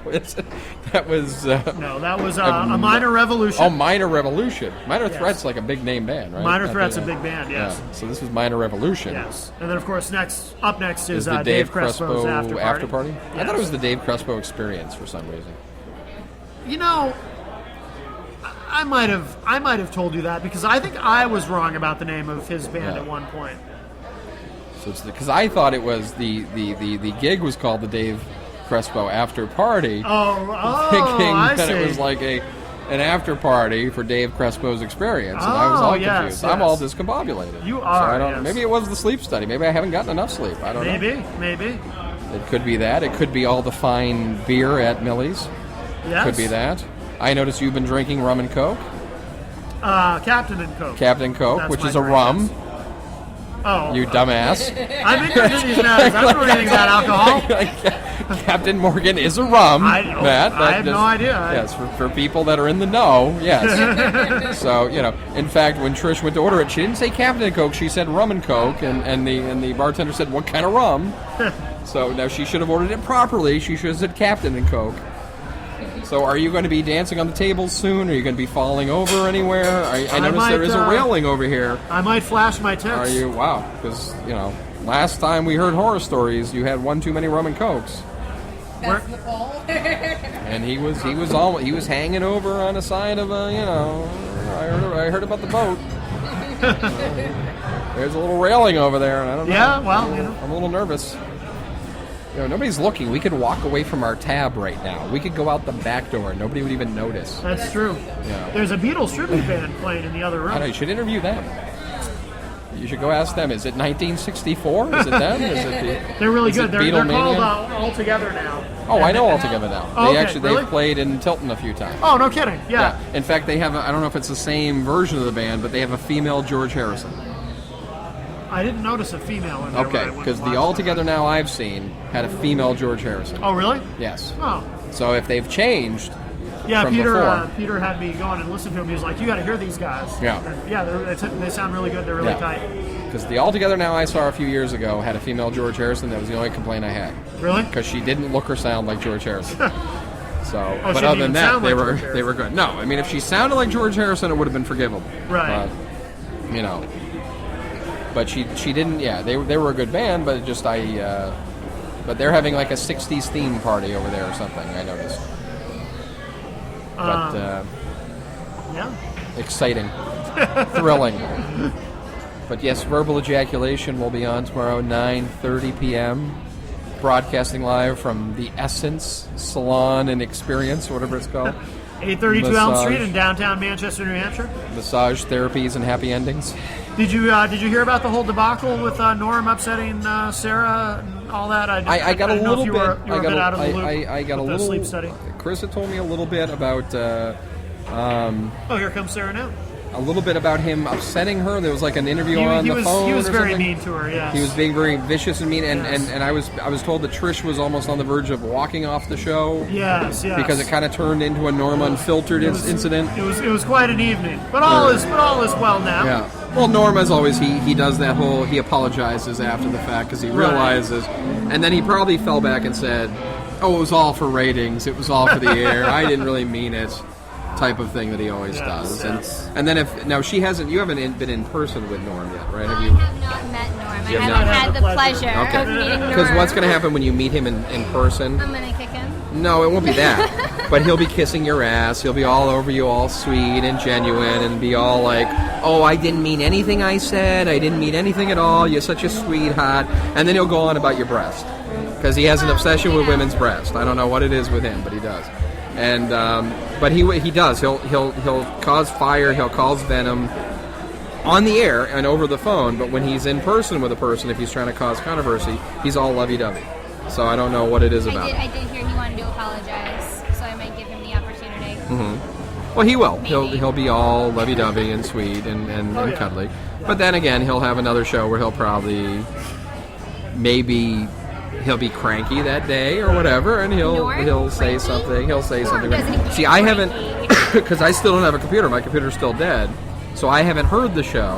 That was... No, that was a Minor Revolution. Oh, Minor Revolution. Minor Threat's like a big name band, right? Minor Threat's a big band, yes. Yeah. So this was Minor Revolution. Yes. And then, of course, up next is the Dave Crespo's After Party. I thought it was the Dave Crespo Experience for some reason. You know, I might have told you that because I think I was wrong about the name of his band at one point. So it's because I thought it was the gig was called the Dave Crespo After Party. Oh, thinking I that see. it was like an after party for Dave Crespo's Experience, and I was all confused. yes. I'm all discombobulated. You So are, I don't. yes. Maybe it was the sleep study. Maybe I haven't gotten enough sleep. I don't know. Maybe. It could be that. It could be all the fine beer at Millie's. Yes. Could be that. I noticed you've been drinking rum and Coke. Captain and Coke. Captain Coke, That's which my is a drink. rum. Oh. You dumbass. I'm ignorant of these matters. I don't know anything about alcohol. Captain Morgan is a rum, Matt. I have no idea. Yes, for people that are in the know, yes. So, in fact, when Trish went to order it, she didn't say Captain and Coke, she said rum and Coke, and the bartender said, what kind of rum? So now she should have ordered it properly. She should have said Captain and Coke. So are you going to be dancing on the tables soon? Are you going to be falling over anywhere? I noticed there is a railing over here. I might flash my tits. Are you? Wow. Because, last time we heard horror stories, you had one too many rum and Cokes. That's the goal. And he was hanging over on the side of a, I heard about the boat. There's a little railing over there, and I don't know. Yeah, well, I'm a little nervous. Nobody's looking. We could walk away from our tab right now. We could go out the back door and nobody would even notice. That's true. There's a Beatles tribute band playing in the other room. I know, you should interview them. You should go ask them. Is it 1964? Is it them? They're really good. They're Beatlemania? called All Together now. Oh, I know All Together now. Oh, They've played in Tilton a few times. Oh, no kidding. Yeah. In fact, they have I don't know if it's the same version of the band, but they have a female George Harrison. I didn't notice a female in there. Okay, because the All Together Now I've seen had a female George Harrison. Oh, really? Yes. Oh. So if they've changed Yeah, from Peter before. Peter had me go on and listen to him. He was like, you got to hear these guys. Yeah. And yeah, they sound really good. They're really tight. Because the All Together Now I saw a few years ago had a female George Harrison. That was the only complaint I had. Really? Because she didn't look or sound like George Harrison. So, Oh, but she other didn't than that, sound they like were George Harrison. they were good. No, I mean if she sounded like George Harrison, it would have been forgivable. Right. But she didn't. Yeah, they were a good band, but but they're having like a '60s theme party over there or something. I noticed. But yeah, exciting, thrilling. But yes, Verbal Ejaculation will be on tomorrow, 9:30 p.m. Broadcasting live from the Essence Salon and Experience, whatever it's called. 832 Elm Street in downtown Manchester, New Hampshire. Massage therapies and happy endings. Did you hear about the whole debacle with Norm upsetting Sarah and all that? I got a little bit. You were a bit out of the loop. I got a with the little sleep study. Chris had told me a little bit about. Oh, here comes Sarah now. A little bit about him upsetting her. There was like an interview on the phone. He was or very something. mean to her. Yeah. He was being very vicious and mean, Yes. and I was told that Trish was almost on the verge of walking off the show. Yes. Because it kind of turned into a Norm Unfiltered incident. It was quite an evening, but all is well now. Yeah. Well, Norm, as always, he does that whole, he apologizes after the fact because he realizes, and then he probably fell back and said, "Oh, it was all for ratings. It was all for the air. I didn't really mean it." Type of thing that he always does. Yes. And then you haven't been in person with Norm yet, right? I have not met Norm. You I have haven't not had the pleasure of meeting Norm. Because what's going to happen when you meet him in person? I'm going to kick him. No, it won't be that. But he'll be kissing your ass. He'll be all over you, all sweet and genuine, and be all like, "Oh, I didn't mean anything I said. I didn't mean anything at all. You're such a sweetheart." And then he'll go on about your breast. Because he has an obsession with women's breast. I don't know what it is with him, but he does. And but he does. He'll cause fire. He'll cause venom on the air and over the phone. But when he's in person with a person, if he's trying to cause controversy, he's all lovey-dovey. So I don't know what it is about. I did hear he wanted to apologize, so I might give him the opportunity. Mm-hmm. Well, he will. Maybe. He'll be all lovey-dovey and sweet and cuddly. But then again, he'll have another show where he'll probably he'll be cranky that day or whatever, and he'll say something. He'll say something. See, I haven't, because I still don't have a computer. My computer's still dead, so I haven't heard the show.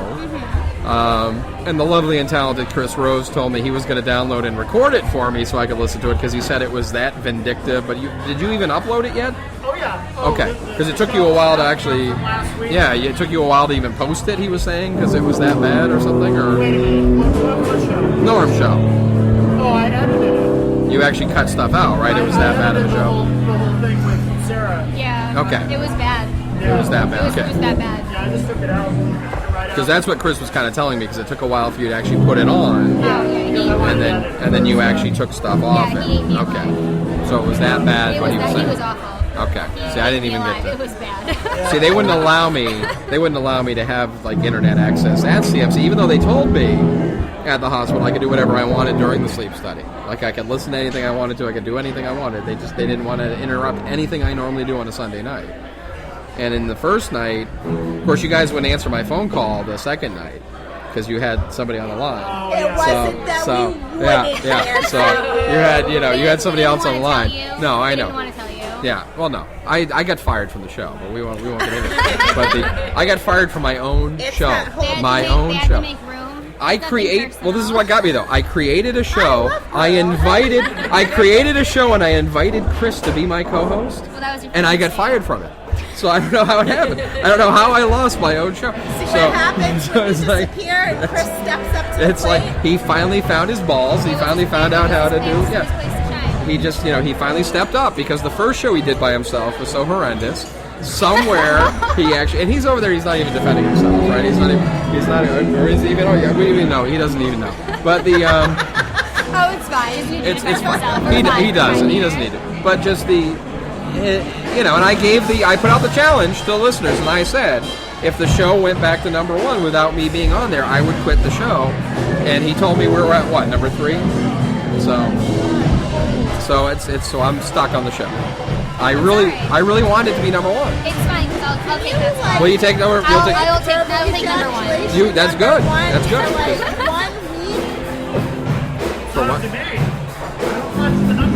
And the lovely and talented Chris Rose told me he was going to download and record it for me so I could listen to it because he said it was that vindictive. But did you even upload it yet? Oh yeah. Okay, because it took you a while to actually. Yeah, it took you a while to even post it. He was saying because it was that bad or something, or Wait a minute. What show? Norm show. Oh, I edited it. You actually cut stuff out, right? It was that bad of a show. The whole thing with Sarah. Yeah. Okay. It was bad. It was that bad. It was that bad. Yeah, I just took it out. Because that's what Chris was kind of telling me. Because it took a while for you to actually put it on, and then you actually took stuff off it. Okay. So it was that bad. What he was saying. He was awful. Okay. See, I didn't even get It that. was bad. See, they wouldn't allow me. They wouldn't allow me to have like internet access at CMC, even though they told me at the hospital I could do whatever I wanted during the sleep study. Like I could listen to anything I wanted to. I could do anything I wanted. They didn't want to interrupt anything I normally do on a Sunday night. And in the first night, of course, you guys wouldn't answer my phone call the second night because you had somebody on the line. It wasn't that we wouldn't answer So you had somebody else on the line. No, I I know. didn't want to tell you. Yeah, well, no, I got fired from the show, but we won't get into it. But I got fired from my own It's show, that whole- They had to my make- own they had show. to make room. I Nothing create. Well, this is what got me though. I created a I show. love I created a show, and I invited Chris to be my co-host, Well, that was your and I got first fired from it. So I don't know how it happened. I don't know how I lost my own show. See what happens when you it's like disappear and Chris steps up to the it's like plate? he finally found his balls. He finally found out how to do. It was his Yeah. place to shine. He just, he finally stepped up because the first show he did by himself was so horrendous. Somewhere he actually, and he's over there. He's not even defending himself, right? He's not, or is he even? Oh, yeah, we don't even know. He doesn't even know. But the, Oh, it's fine. He doesn't need to it's defend fine. himself. He We're fine. doesn't. We're He fine doesn't here. need it. But just the, and I put out the challenge to the listeners, and I said, if the show went back to number 1 without me being on there, I would quit the show. And he told me we're at what, number 3? So so I'm stuck on the show. I really wanted it to be number 1. It's fine because I'll take that spot. Will you take number? You'll take. I'll take number 1. Congratulations That's on good. number one That's good. For like 1 week. For what?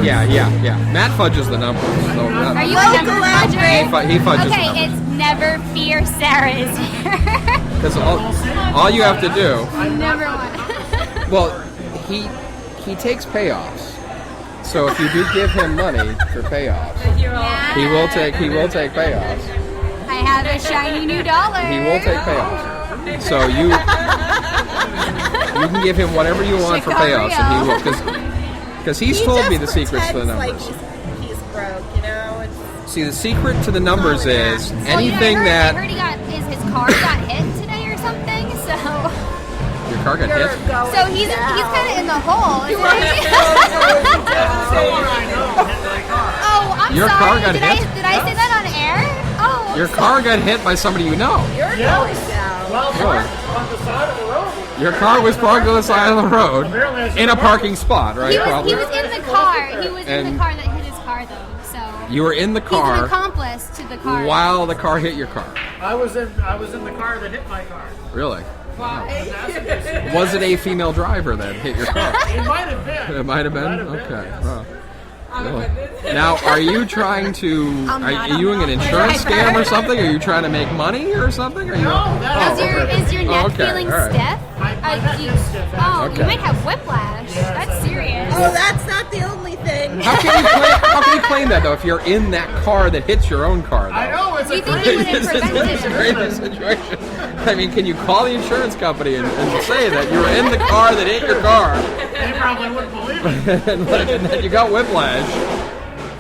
Yeah. Matt fudges the numbers. So Are you a Local number outrage. fudger? he fudges Okay, the numbers. it's never fear Sarah is here. Because all you have to do. Number 1. Well, he takes payoffs. So if you do give him money for payoffs, he will take payoffs. I have a shiny new dollar. He will take payoffs. So you can give him whatever you want for payoffs, and he will. Because he's He told me just the secrets to the pretends numbers. Like he's broke, you know. It's, See, the secret to the numbers is Well, anything I that heard his car got hit today or something. So your car got hit. he's kind of in the hole. Isn't he? Oh, I'm Your sorry. car got did hit? Did I say that on air? Oh, I'm Your sorry. car got hit by somebody you know. you're going down. Really? Your car was parked on the side of the road in a parking spot, right? He was Probably. in the car. He was in And- the car that hit his car, though. So You were in the he's an car accomplice to the car. while the car hit your car. I was in the car that hit my car. Really? Was it a female driver that hit your car? It might have been. It might have been. Okay. Wow. Really? Now, are you trying to? Are you doing an insurance scam or something? Are you trying to make money or something? Are you? No, that Is your neck okay, feeling all right. stiff? My neck is stiff, Oh, Okay. you might have whiplash. That's serious. Oh, that's not the only thing. How can you claim that though if you're in that car that hits your own car? Though? I know, it's Do a you think crazy... you would have It's a prevented? crazy situation. I mean, can you call the insurance company and say that you were in the car that hit your car They probably wouldn't believe it. and that you got whiplash?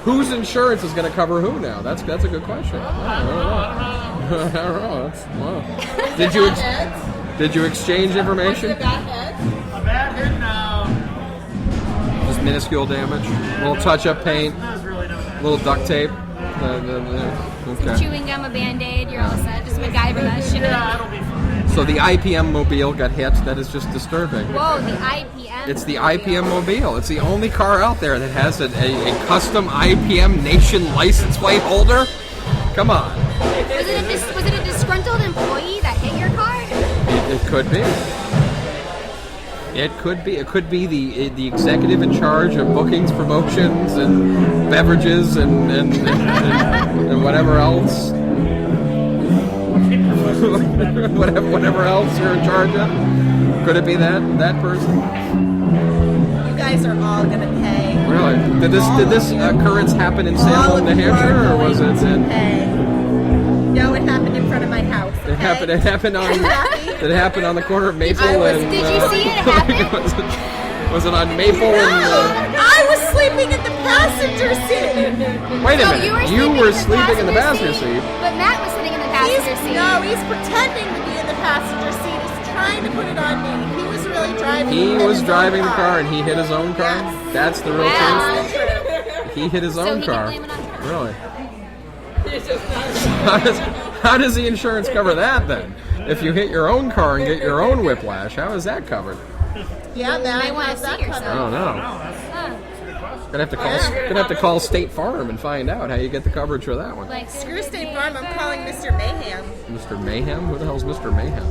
Whose insurance is going to cover who now? That's a good question. I don't know. Wow. Did you exchange information? A bad hit now. Just minuscule damage, a little touch-up paint, There's really no bad. a little duct tape. Okay. Chewing gum, a Band-Aid, you're all set. Just MacGyver that shit. Yeah, it'll be fine. So the IPM mobile got hit. That is just disturbing. Whoa, the IPM. It's the IPM mobile. It's the only car out there that has a custom IPM nation license plate holder. Come on. Was it a disgruntled employee that hit your car? It could be. It could be. It could be the executive in charge of bookings, promotions, and beverages, and whatever else. whatever else you're in charge of. Could it be that person? You guys are all gonna pay. Really? Did this occurrence happen in All Salem, of New you are Hampshire, or was going it to in? pay. No, it happened in front of my house. It happened on. Did it happen on the corner of Maple and? Did you see it happen? was it on Maple No, and? I was sleeping in the passenger seat. Wait a So minute. You were sleeping in the passenger seat. But Matt was sitting in the passenger seat. He's pretending to be in the passenger seat. He's trying to put it on me. He was really driving. He hit was his driving own the car and he hit his own car. Yes. That's the real Wow. truth. He hit his So own he can car. blame it on her. Really? How does the insurance cover that then? If you hit your own car and get your own whiplash, how is that covered? Yeah, man. may wanna see I yourself. don't know. Huh. Gonna have to call State Farm and find out how you get the coverage for that one. Like Screw State Farm. I'm calling Mr. Mayhem. Mr. Mayhem? Who the hell's Mr. Mayhem?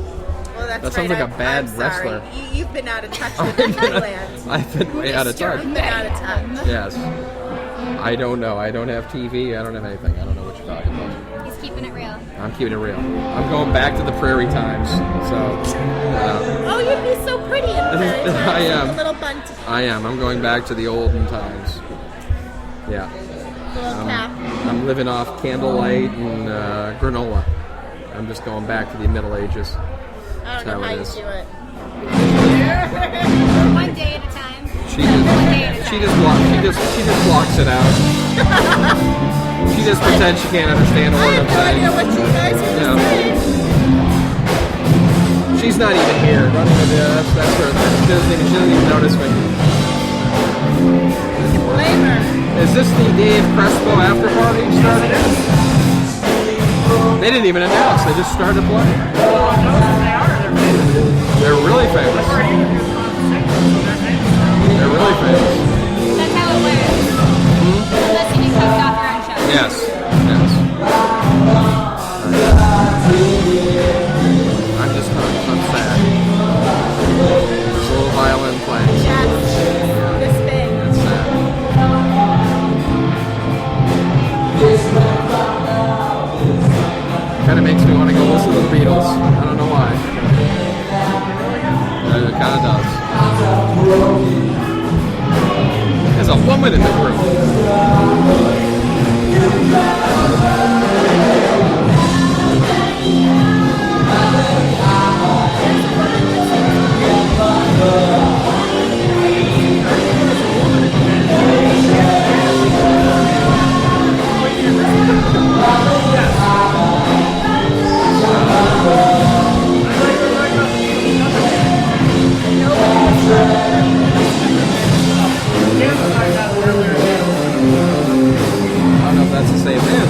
Well, that's That sounds right. like a bad I'm wrestler. Sorry. You've been out of touch with Thailand. I've been way out of touch. You've been out of touch. Yes. I don't know. I don't have TV. I don't have anything. I don't know what you're talking about. He's keeping it real. I'm keeping it real. I'm going back to the prairie times. So, Oh, you'd be so pretty in the prairie times. I am. Like a little bunty. I am. I'm going back to the olden times. Yeah. Little cap. I'm living off candlelight and granola. I'm just going back to the Middle Ages. I don't know how how it you is. do it. One day at a time. She just blocks it out. She just pretends she can't understand a I word have I'm no idea saying. what you guys are Yeah. saying. She's not even here. Running the that's her thing. She doesn't even notice me. You can blame her. Is this the Dave Crespo after party started? They didn't even announce. They just started playing. They're really famous. They're really famous. That's how it works. Unless you get kicked off your own show. Yes. Yes. I'm just I'm sad. This little violin playing. Yes. This big. It's sad. Kind of makes me want to go listen to the Beatles. I don't know why. It kind of does. There's a woman in the group. I don't know if that's the same man.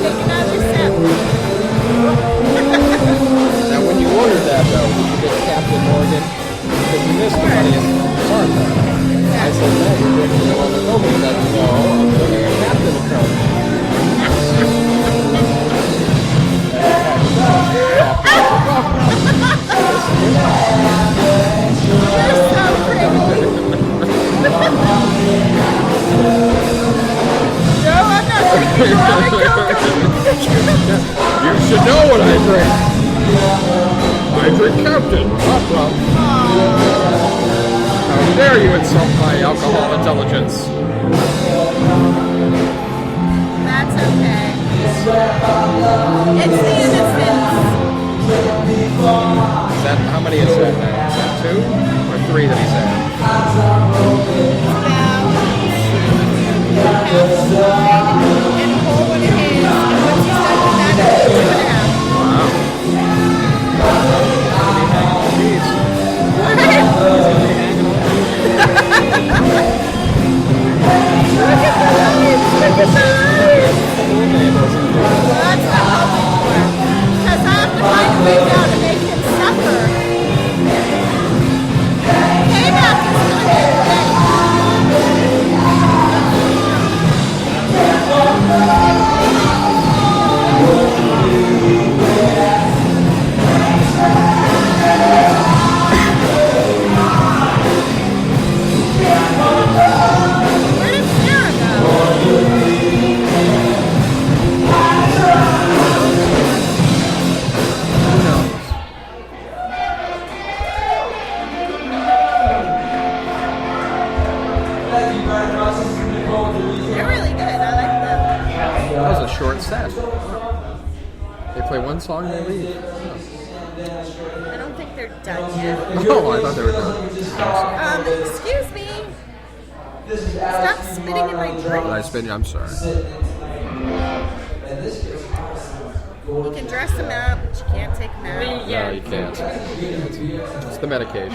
Take another sip. Now, when you ordered that, though, did you get Captain Morgan? Because you missed the funniest part, though. I said, no, you're drinking the one that Logan said, no, I'm drinking a Captain Coke. You're so pretty. No, I'm not drinking Robert Coke. You should know what I drink. I drink Captain, not rum. How dare you insult my alcohol intelligence? That's okay. It's the innocence. Is that, how many is that now? Is that 2 or 3 that he's had? And a whole one of his. And once he's done with that, it's 2.5. Wow. Jeez. Look at the eyes! Look at the eyes! That's what I'm hoping for. Because I have to find a way now to make him suffer. Payback is going to be great. Where did Sarah go? Who knows? They're really good. I like them. That was a short set. They play one song and they leave. I don't think they're done yet. Oh, I thought they were done. Excuse me. Stop spitting in my drink. I'm sorry. You can dress them out, but you can't take them out. No, you can't. It's the medication.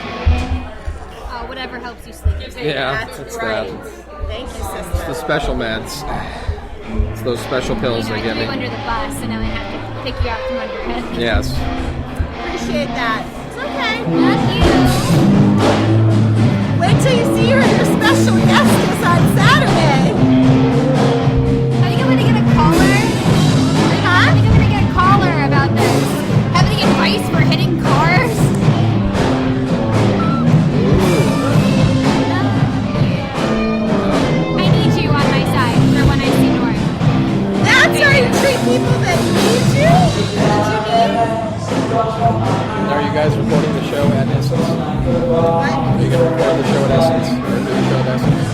Whatever helps you sleep. Yeah, That's it's right. that. Thank you, The sister. special meds. It's those special pills I they threw give you me. under the bus, and now I have to pick you out from under it. Yes. Appreciate that. It's okay. Not you. Wait till you see her and your special guest is on Saturday. I think I'm gonna get a caller. I think I'm gonna get a caller about this. Having advice for hitting And are you guys recording the show at Essence? Are you going to record the show at Essence? Or do the show at Essence?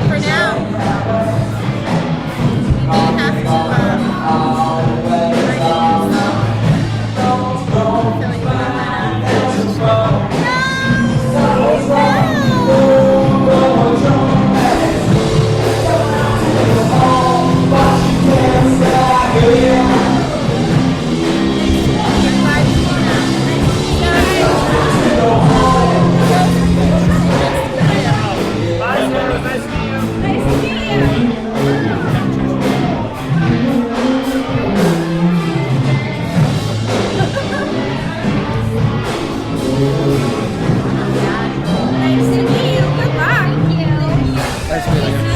For now, we may have to filling the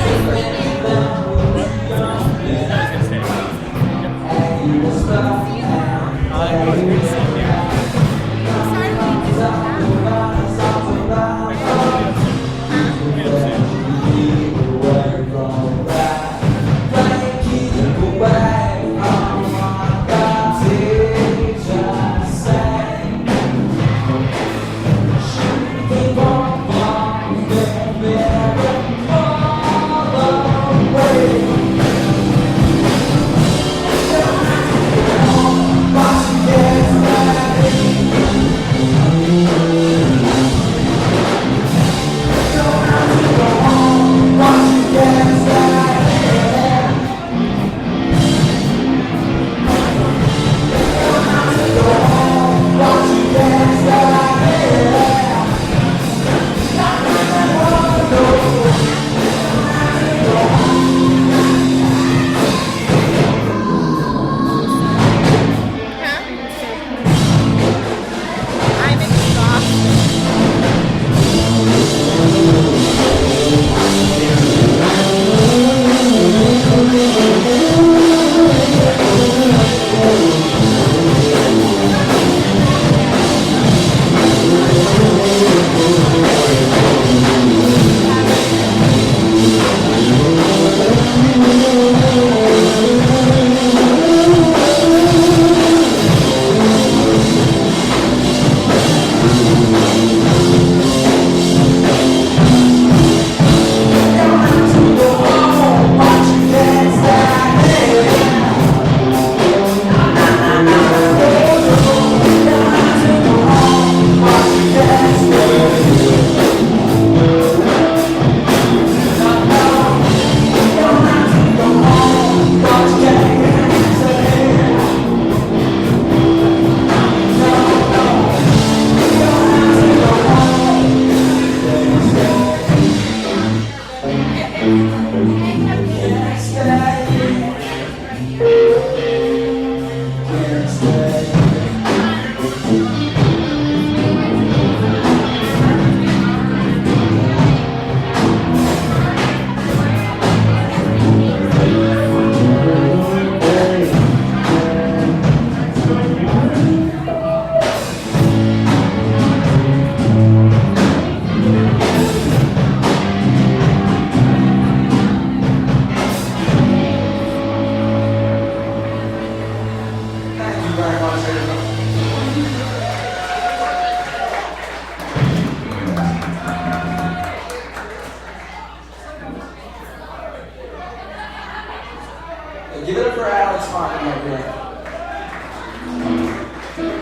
Give it up for Alex Martin up here.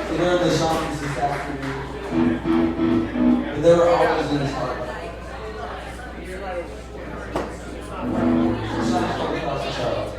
He learned the songs this afternoon. But they were always in his heart. It's not called Across the Charlotte.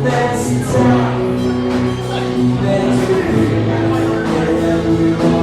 There's time, there's a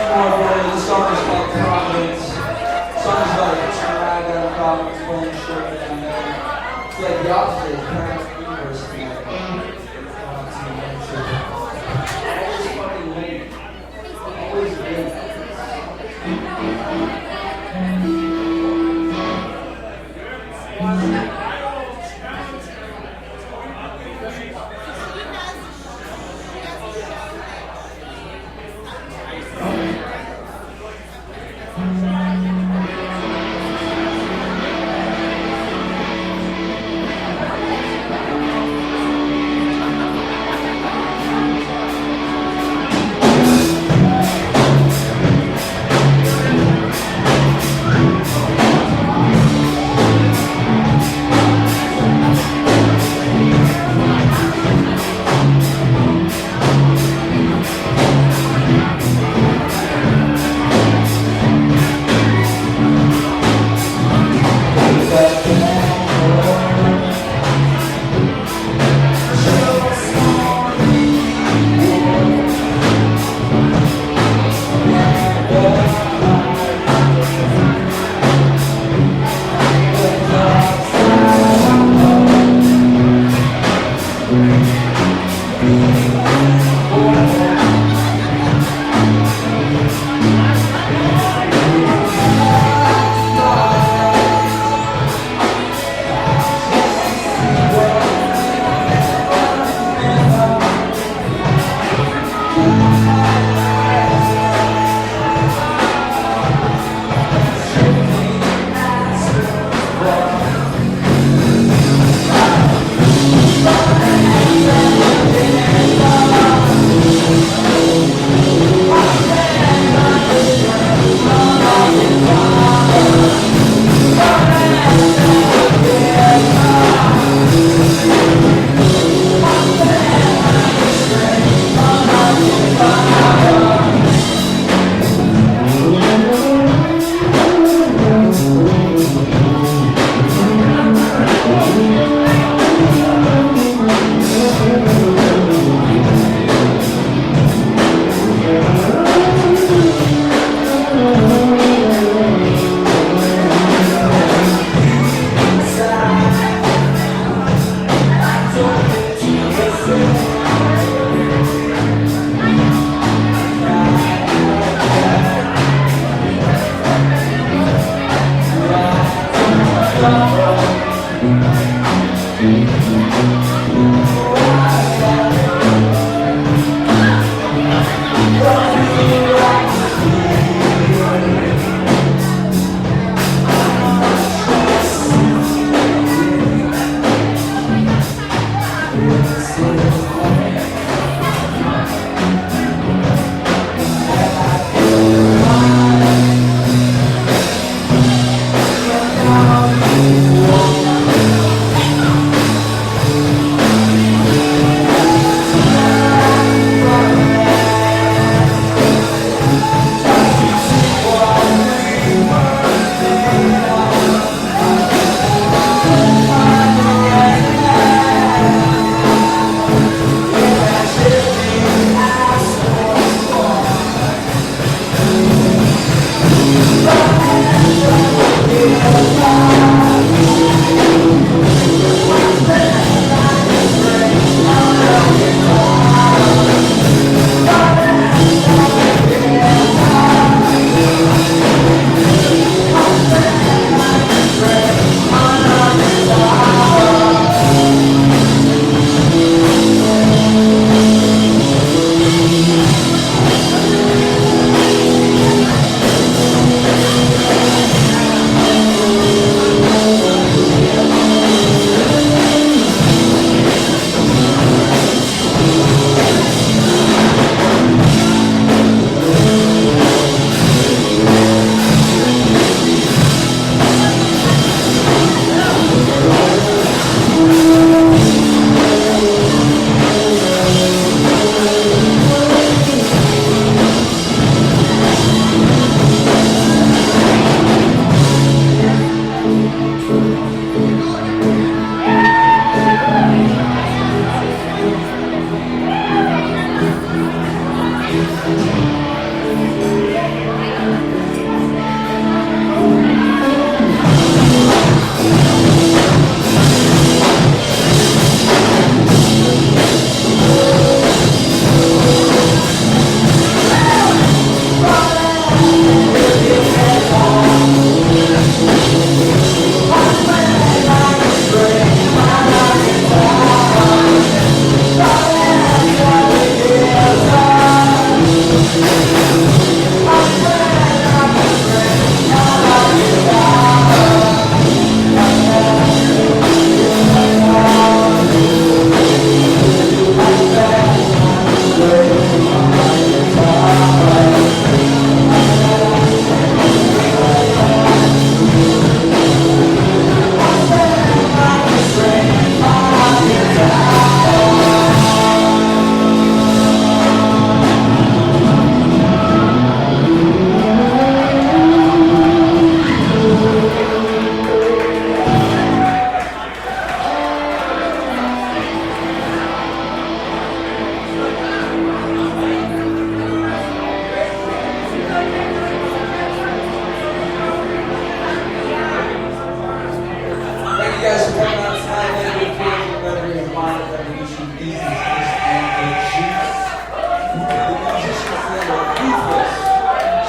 more for you. The song is called Providence. The song is about a ride down Providence, pulling shit down there. It's like the opposite of Parent University. Always fucking late. Always late.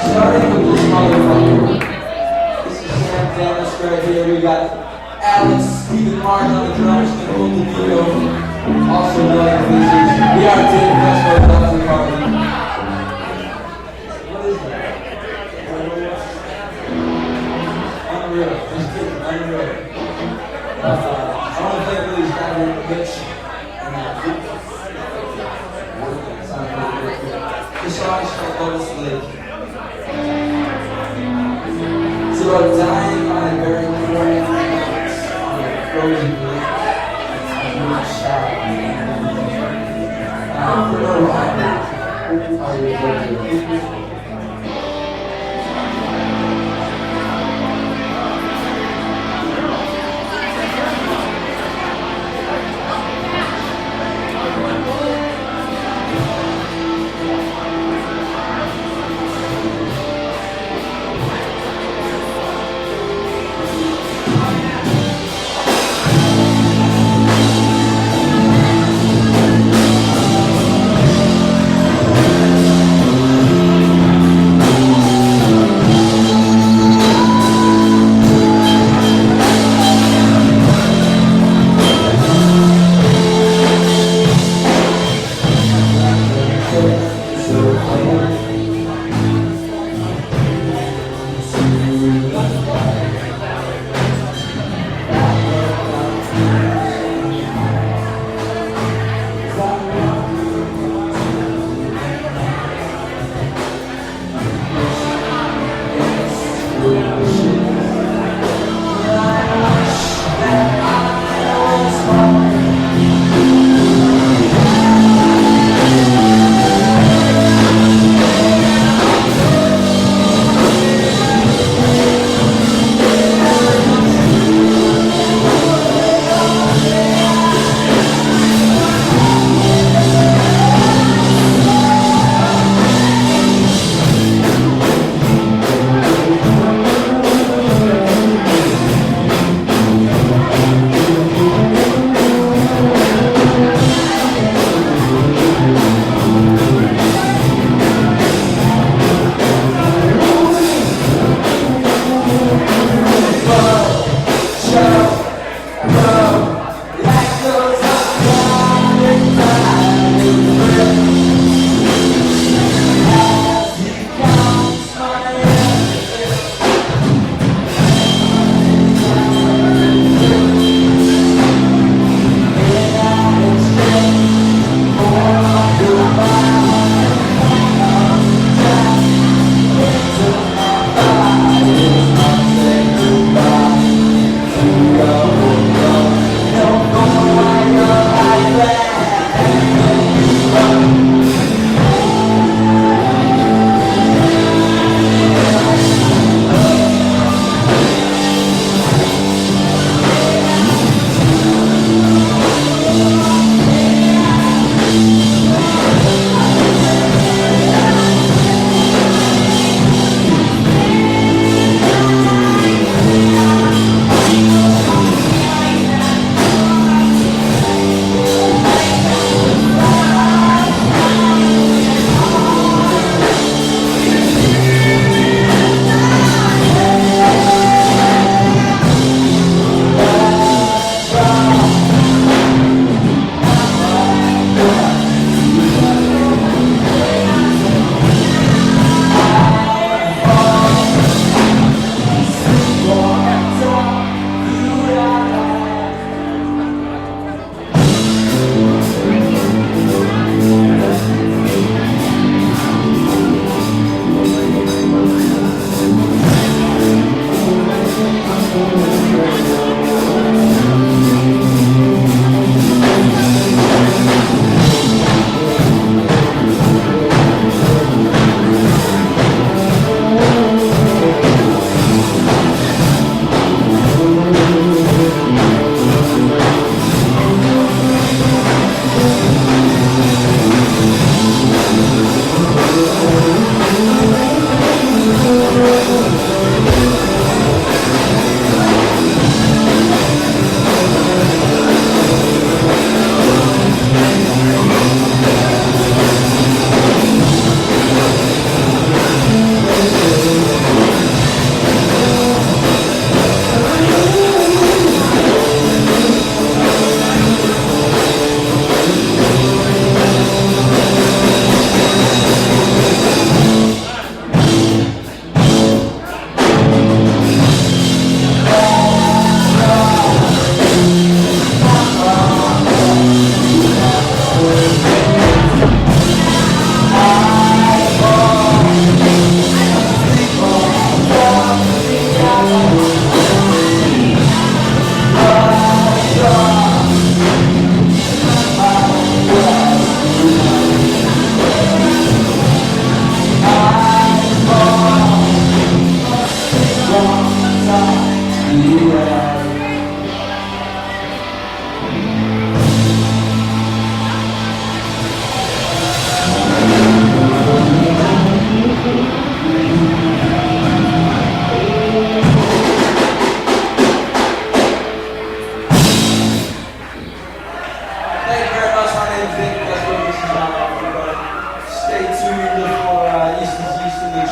Starting with this motherfucker. This is Sam Dennis right here. We got Alex, Stephen Martin on the drums, Nicole DeVito, also Million Faces. We are Dave Crespo, Lovely Party. What is that? Unreal. Just kidding. Unreal. I want to play for these guys in the pitch. This song is called Lotus Lake. It's about dying on a very boring on a frozen lake. For no rhyme. Are you ready?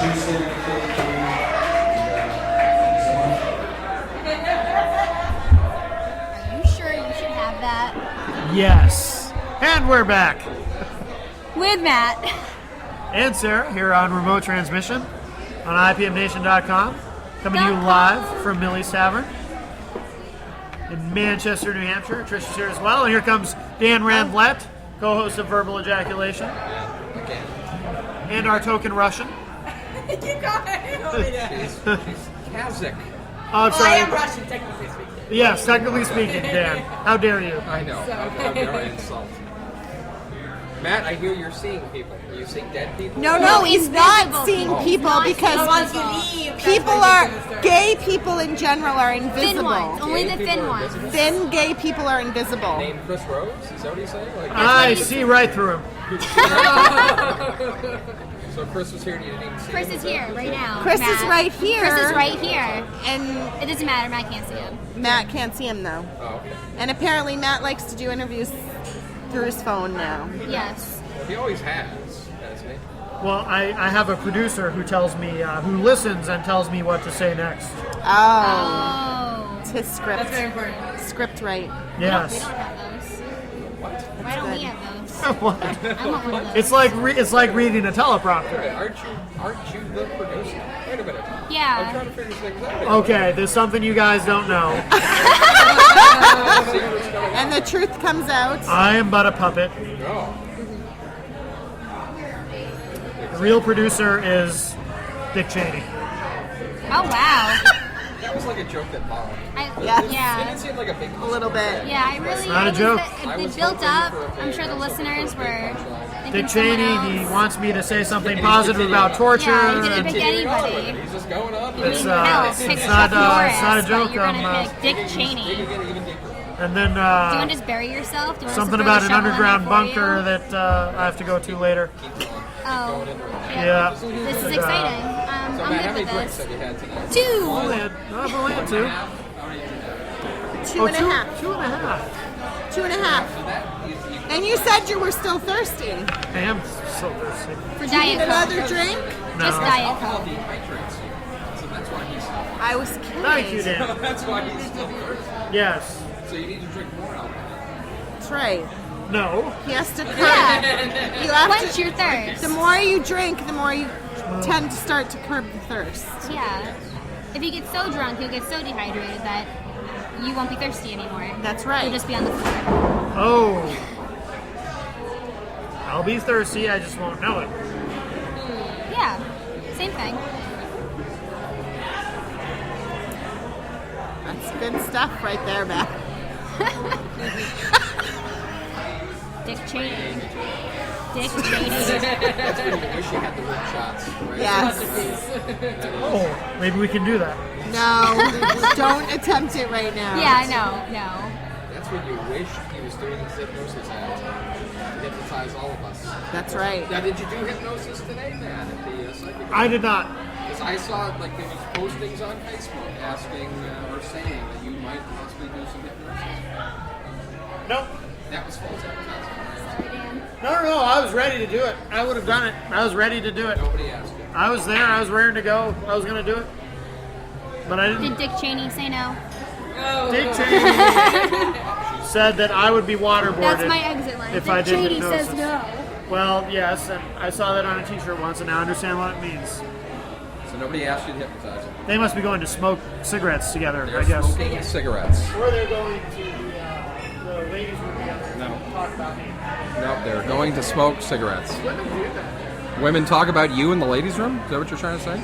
juice in everything. Are you sure you should have that? Yes. And we're back. With Matt. And Sarah here on remote transmission on IPMNation.com. Coming to you live from Millie's Tavern in Manchester, New Hampshire. Trish is here as well. And here comes Dan Randlett, co-host of Verbal Ejaculation. And our token Russian. You guys. She's Kazakh. Oh, I'm I sorry. am Russian, technically speaking. Yes, technically speaking, Dan. How dare you? I know. How dare I insult? Matt, I hear you're seeing people. Are you seeing dead people? No, he's not Invisible seeing people. people Not because Once you leave, that's people when are you can start. gay people in general are Thin invisible. ones. Only the Gay thin people are ones. invisible? Thin gay people are invisible. Named Chris Rose? Is that what he's saying? Like, I see right through him. so Chris was here and you didn't even see Chris him? is here right now. Chris Matt. is right here. Chris is right here. And It doesn't matter. Matt can't see him. Matt can't see him though. Oh, okay. And apparently Matt likes to do interviews through his phone now. Yes. Well, he always has, hasn't he? Well, I have a producer who tells me, who listens and tells me what to say next. Oh, Oh. it's his script. That's very important. Script right. We Yes. don't have those. Why don't we have those? What? I want one of those. It's like reading a teleprompter. Wait, aren't you the producer? Wait a minute. I'm Yeah. trying to figure things out. Okay, there's something you guys don't know. See what's going on. And the truth comes out. I am but a puppet. No. The real producer is Dick Cheney. Oh wow. That was like a joke that bombed. Yes. Yeah. Didn't seem like a big A little bit. Yeah, I really. Not a it was joke. the- It built up. I'm sure the listeners were. thinking Dick Cheney, someone he else. wants me to say something positive about torture. Yeah, he didn't and- pick anybody. He's just going up. You mean It's, hell, it's pick not, Chuck Norris, it's not a but joke. You're gonna I'm, pick Dick Cheney. Do you Digging in even deeper. and then want to just bury yourself? Do you want us to something throw about the an shovel in underground there for bunker you? that I have to go to later. Oh. Yeah. This is exciting. So I'm Matt, how good many with drinks this. have you had tonight? 2. I've only had two. Two and a half. 2.5. 2.5. And you said you were still thirsty. I am so thirsty. For Diet Coke. Another drink? Just No. Diet Alcohol Coke. dehydrates you. So that's why he's I was kidding. Thank you, Dan. that's why he's still thirsty. Yes. So you need to drink more alcohol. That's right. No. He has to curb. Yeah. You have Quench to, your thirst. the more you drink, the more you tend to start to curb the thirst. Yeah. If you get so drunk, you'll get so dehydrated that you won't be thirsty anymore. That's right. You'll just be on the floor. Oh. I'll be thirsty, I just won't know it. Yeah. Same thing. That's good stuff right there, Matt. Dick Cheney. Dick Cheney. That's when you wish you had the rim shots, right? Yes. Oh, maybe we can do that. No, don't attempt it right now. Yeah, no. That's when you wish he was doing his hypnosis act to hypnotize all of us. That's right. Now, did you do hypnosis today, man, at the psychic? I did not. Because I saw like there was postings on Facebook asking or saying that you might possibly do some hypnosis. Nope. That was false advertising. No, I was ready to do it. I would have done it. I was ready to do it. Nobody asked you. I was there. I was raring to go. I was going to do it. But I didn't. Did Dick Cheney say no? Dick Cheney said that I would be waterboarded. That's my exit line. If Dick I did Cheney hypnosis. says no. Well, yes, and I saw that on a t-shirt once, and now I understand what it means. So nobody asked you to hypnotize him. They must be going to smoke cigarettes together, They're I guess. smoking cigarettes. Or they're going to the ladies' room together No. and talk about me. No, they're going to smoke cigarettes. Women do that. Women talk about you in the ladies' room? Is that what you're trying to say?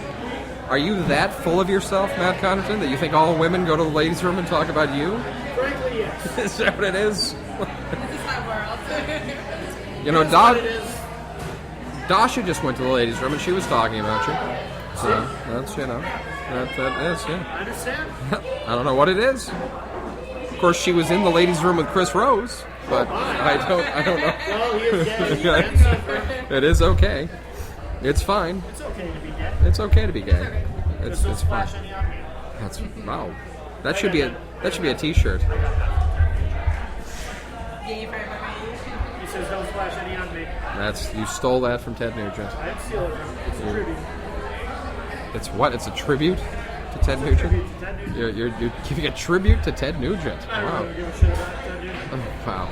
Are you that full of yourself, Matt Connaughton, that you think all women go to the ladies' room and talk about you? Frankly, yes. Is that what it is? This is my world. You know, That's what it is. Dasha just went to the ladies' room and she was talking about you. So that's, you know, that is, yeah. I understand. I don't know what it is. Of course, she was in the ladies' room with Chris Rose, but I don't know. Well, he is gay. And suffering. It is okay. It's fine. It's okay to be gay. It's okay to be gay. Just don't It's fine. splash any on me. That's wow. That should be a T-shirt. Gay for everybody. He says don't splash any on me. You stole that from Ted Nugent. I didn't steal it from him. It's a tribute. It's what? It's a tribute to Ted Nugent? You're giving a tribute to Ted Nugent. I don't Wow. really give a shit about Ted Nugent. Oh, wow.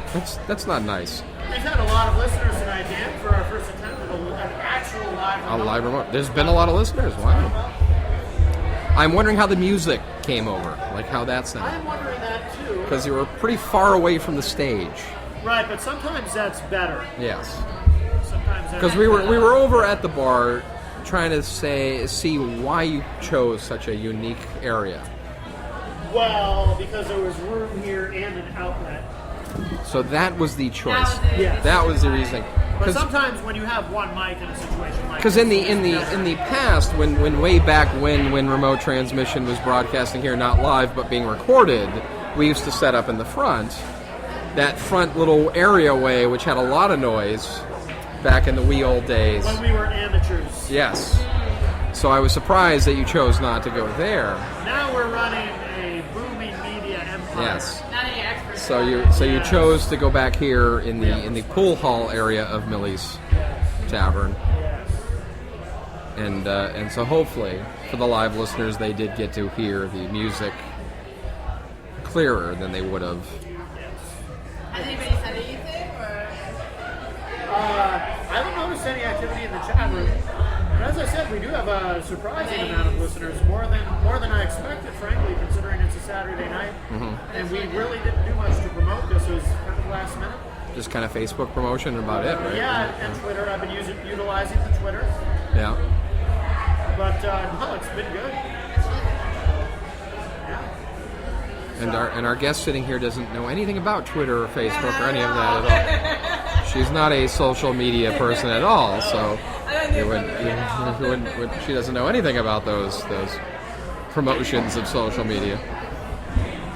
That's not nice. We've had a lot of listeners tonight, Dan, for our first attempt at an actual live A live remote. There's been a lot of listeners. Wow. I'm wondering how the music came over. Like how that sounded. I'm wondering that too. Because you were pretty far away from the stage. Right, but sometimes that's better. Yes. Sometimes that's Because we were over at the bar trying to see why you chose such a unique area. Well, because there was room here and an outlet. So that was the choice. Yes. That was the reason. But sometimes when you have one mic in a situation like Because in the past, when way back when remote transmission was broadcasting here, not live but being recorded, we used to set up in the front, that front little areaway which had a lot of noise back in the wee old days. when we were amateurs. Yes. So I was surprised that you chose not to go there. Now we're running a booming media empire. Yes. Not any experts. So you chose to go back here in the pool hall area of Millie's Tavern. And so hopefully for the live listeners they did get to hear the music clearer than they would have. Has anybody said anything? Or? I haven't noticed any activity in the chat room. But as I said, we do have a surprising amount of listeners, more than I expected, frankly, considering it's a Saturday night. Mm-hmm. And we really didn't do much to promote this. It was kind of last minute. Just kind of Facebook promotion and about it, right? Yeah, and Twitter. I've been utilizing the Twitter. Yeah. But no, it's been good. Yeah. And our guest sitting here doesn't know anything about Twitter or Facebook or any of that at all. She's not a social media person at all, so she doesn't know anything about those promotions of social media.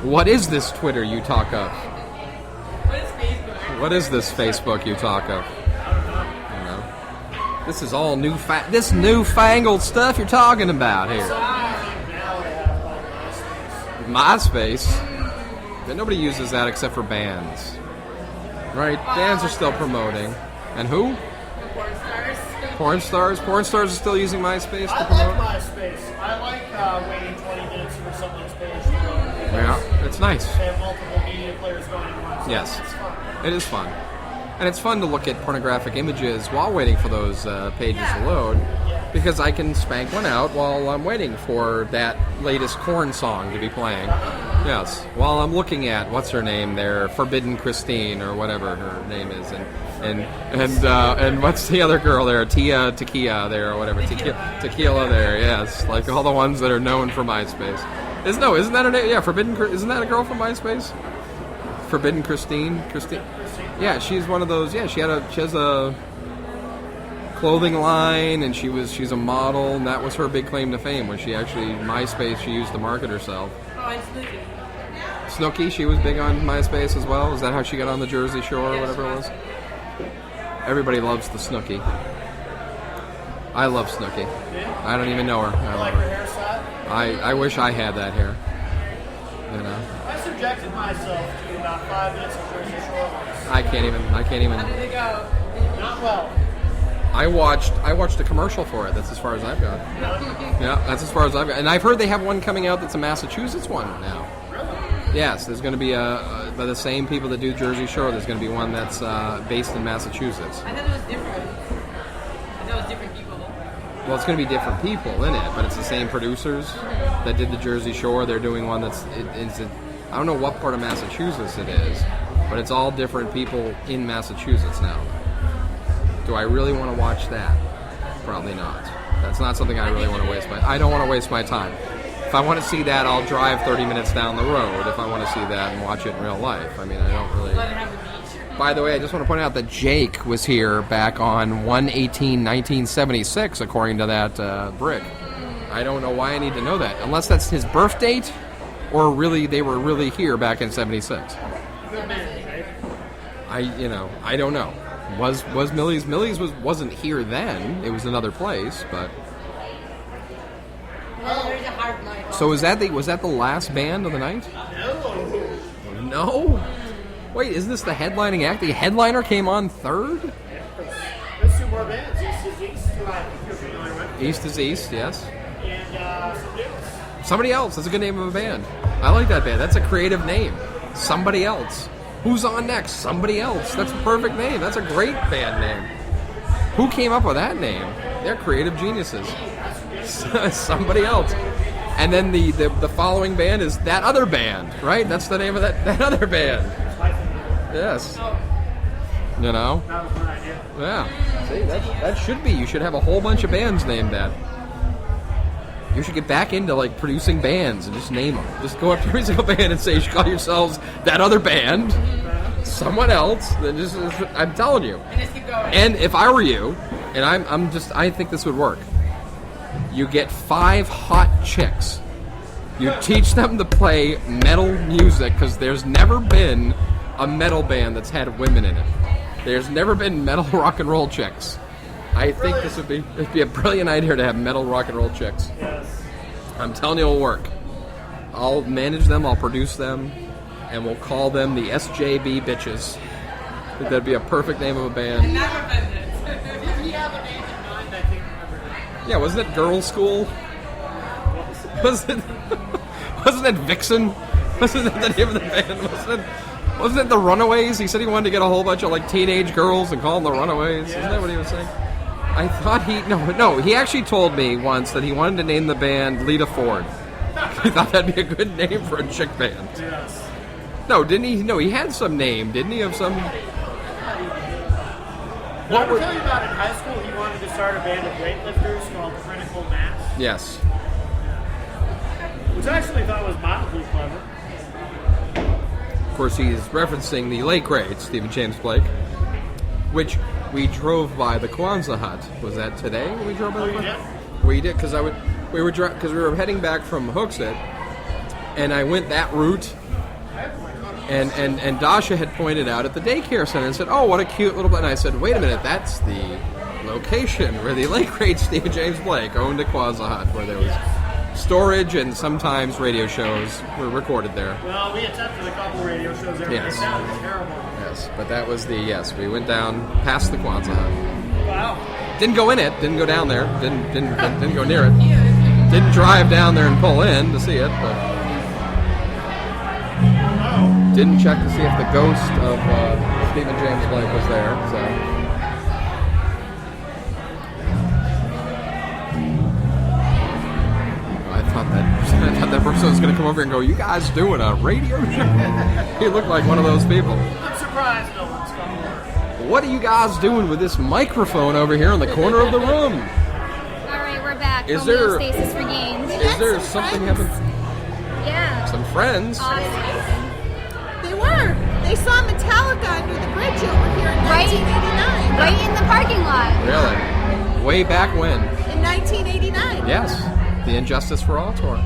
What is this Twitter you talk of? What is Facebook? What is this Facebook you talk of? You know, this is all this newfangled stuff you're talking about here. MySpace. But nobody uses that except for bands. Right? Bands are still promoting. And who? Porn stars. Porn stars? Porn stars are still using MySpace to I promote? like MySpace. I like waiting 20 minutes for somebody's page to go. Yeah, it's nice. They have multiple media players going at once. Yes. It's fun. It is fun. And it's fun to look at pornographic images while waiting for those pages to load, because I can spank one out while I'm waiting for that latest Korn song to be playing. Yes, while I'm looking at, what's her name there, Forbidden Christine, or whatever her name is, and what's the other girl there, Tequila there, or whatever, Tequila there, yes, like all the ones that are known for MySpace. Isn't that her name? Yeah, isn't that a girl from MySpace? Forbidden Christine? Yeah, she's one of those. Yeah, she has a clothing line, and she's a model, and that was her big claim to fame. When she actually MySpace, she used to market herself. Oh, and Snooki. Snooki, she was big on MySpace as well. Is that how she got on the Jersey Shore or whatever it was? Everybody loves the Snooki. I love Snooki. I don't even know her. I love her. I wish I had that hair. You know. I subjected myself to about 5 minutes of Jersey Shore once. I can't even. How did it go? Not well. I watched a commercial for it. That's as far as I've got. Yeah, that's as far as I've got. And I've heard they have one coming out that's a Massachusetts one now. Really? Yes, there's going to be by the same people that do Jersey Shore. There's going to be one that's based in Massachusetts. I thought it was different. I thought it was different people. Well, it's going to be different people in it, but it's the same producers that did the Jersey Shore. They're doing one that's I don't know what part of Massachusetts it is, but it's all different people in Massachusetts now. Do I really want to watch that? Probably not. That's not something I really want to waste I don't want to waste my time. If I want to see that, I'll drive 30 minutes down the road if I want to see that and watch it in real life. I mean, I don't really... Let it have the beach. By the way, I just want to point out that Jake was here back on 1/18/1976, according to that brick. I don't know why I need to know that, unless that's his birth date, or really they were really here back in 76. Good man, right? I don't know. Was Millie's wasn't here then. It was another place, but. Well, there's a hard light. So was that the last band of the night? No. Wait, isn't this the headlining act? The headliner came on third? There's two more bands. East is East, who I think you're familiar with. East is East, yes. and Somebody Else. That's a good name of a band. I like that band. That's a creative name. Somebody Else. Who's on next? Somebody Else. That's a perfect name. That's a great band name. Who came up with that name? They're creative geniuses. Somebody Else. And then the following band is That Other Band, right? That's the name of that other band. Yes. You know? Yeah. See, that should be. You should have a whole bunch of bands named that. You should get back into like producing bands and just name them. Just go up to every single band and say you should call yourselves That Other Band, someone else. Then I'm telling you. And if I were you, and I think this would work. You get 5 hot chicks. You teach them to play metal music because there's never been a metal band that's had women in it. There's never been metal rock and roll chicks. I think it'd be a brilliant idea to have metal rock and roll chicks. Yes. I'm telling you it'll work. I'll manage them, I'll produce them, and we'll call them the SJB Bitches. I think that'd be a perfect name of a band. Yeah, wasn't it Girls School? Wasn't it Vixen? Wasn't that the name of the band? Wasn't it the Runaways? He said he wanted to get a whole bunch of like teenage girls and call them the Runaways. Isn't that what he was saying? I thought he actually told me once that he wanted to name the band Lita Ford. He thought that'd be a good name for a chick band. Yes. No, didn't he? No, he had some name, didn't he? Of some. Did I ever tell you about in high school he wanted to start a band of weightlifters called Critical Mass? Yes. Which I actually thought was mildly clever. Of course, he's referencing the late great Stephen James Blake, which we drove by the Kwanzaa hut. Was that today when we drove by the Kwanzaa? We did, because we were heading back from Hooksett, and I went that route, and Dasha had pointed out at the daycare center and said, "Oh, what a cute little," and I said, "Wait a minute, that's the location where the late great Stephen James Blake owned a Kwanzaa hut, where there was storage and sometimes radio shows were recorded there." Well, we attempted a couple radio shows there. Yes. That was terrible. Yes, but that was we went down past the Kwanzaa hut. Wow. Didn't go in it, didn't go down there, didn't go near it. Didn't drive down there and pull in to see it, but didn't check to see if the ghost of Stephen James Blake was there, so. I thought that person was going to come over and go, "You guys doing a radio show?" He looked like one of those people. I'm surprised no one's come over. "What are you guys doing with this microphone over here in the corner of the room?" All right, we're back. Is there- Homeostasis regained. Is there something happened? Yeah. Some friends. They were. They saw Metallica under the bridge over here in 1989. Right in the parking lot. Really? Way back when? In 1989. Yes. The Injustice for All tour.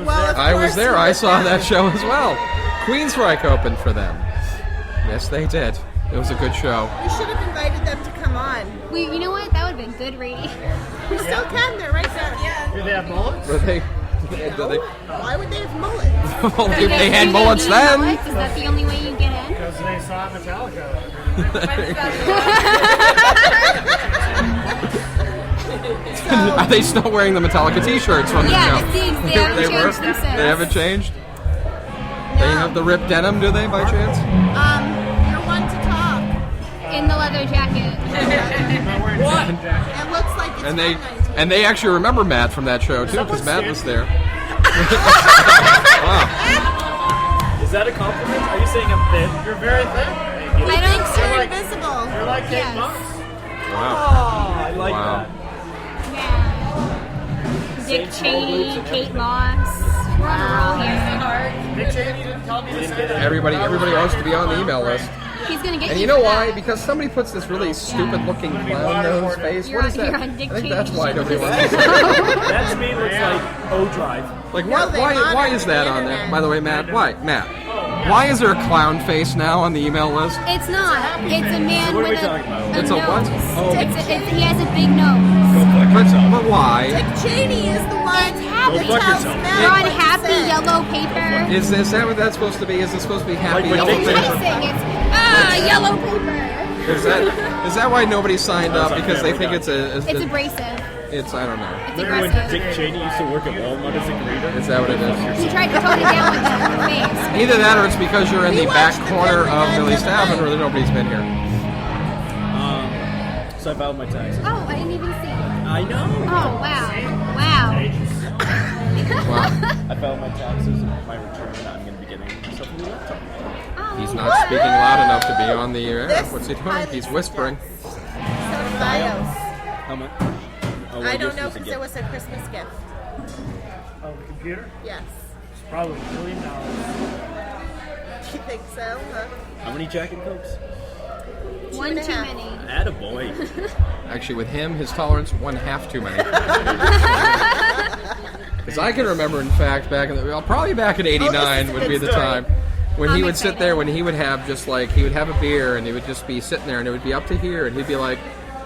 Well, of I was course there. you I were saw there. that show as well. Queensryche opened for them. Yes, they did. It was a good show. We should have invited them to come on. You know what? That would have been good radio. We still can. They're right there. Do they have mullets? Were they? Why would they have mullets? Well, if they had Do mullets need then. mullets? Is that the only way you get in? Because they saw Metallica. Are they still wearing the Metallica T-shirts from the Yeah, show? they haven't changed them since. They haven't changed? They have the ripped denim, do they, by chance? You're one to talk. In the leather jacket. What? It looks like it's And they actually remember Matt from that show too, because Matt was there. Wow. Is that a compliment? Are you saying I'm thin? You're very thin. He thinks you're invisible. You're like Kate Yes. Moss. Wow. Oh, I like Wow. that. Yeah. Dick Cheney, Kate Moss. We're on a roll here. Dick Cheney didn't tell me to say that. Everybody wants to be on the email list. He's gonna get And you you know for why? that. Because somebody puts this really stupid-looking clown nose face. You're- What is that? you're on Dick I think that's Cheney's why show. nobody wants to. That to me looks like O-Drive. Like, No, they why monitor is that the on there? internet. By the way, Matt, why is there a clown face now on the email list? It's not. It's a man what are we with talking about? It's a nose. what? Oh. He has a big nose. But why? Dick Cheney is the one that fuck tells yourself. Matt You're on what to happy say. yellow paper. Is that what that's supposed to be? Is it supposed to be happy Like yellow when It's paper? enticing. It's yellow paper. Is that why nobody signed up? Because they think it's a It's abrasive. I don't know. It's Remember when aggressive. Dick Cheney used to work at Walmart as a greeter? Is that what it is? He tried to tone it down with the face. Either that or it's because you're in the We back watched the corner Family of Guy Millie's the other Tavern where nobody's been here. So I filed my taxes. Oh, I didn't even see. I know. Oh, wow. Wow. Wow. I filed my taxes and my return. I'm going to be getting myself a new laptop. Oh. He's not speaking loud enough to be on the air. This What's he doing? highly He's whispering. So did Bios. How much? Oh, I don't this know was a because it gift. was a Christmas gift. Oh, the computer? Yes. It's probably $1 million. You think so? Huh? How many Jack and Cokes? One and a too half. many. Attaboy. Actually, with him, his tolerance, 1/2 too many. Because I can remember, in fact, probably back in '89 would be the time when he would sit there, when he would have he would have a beer and he would just be sitting there and it would be up to here and he'd be like,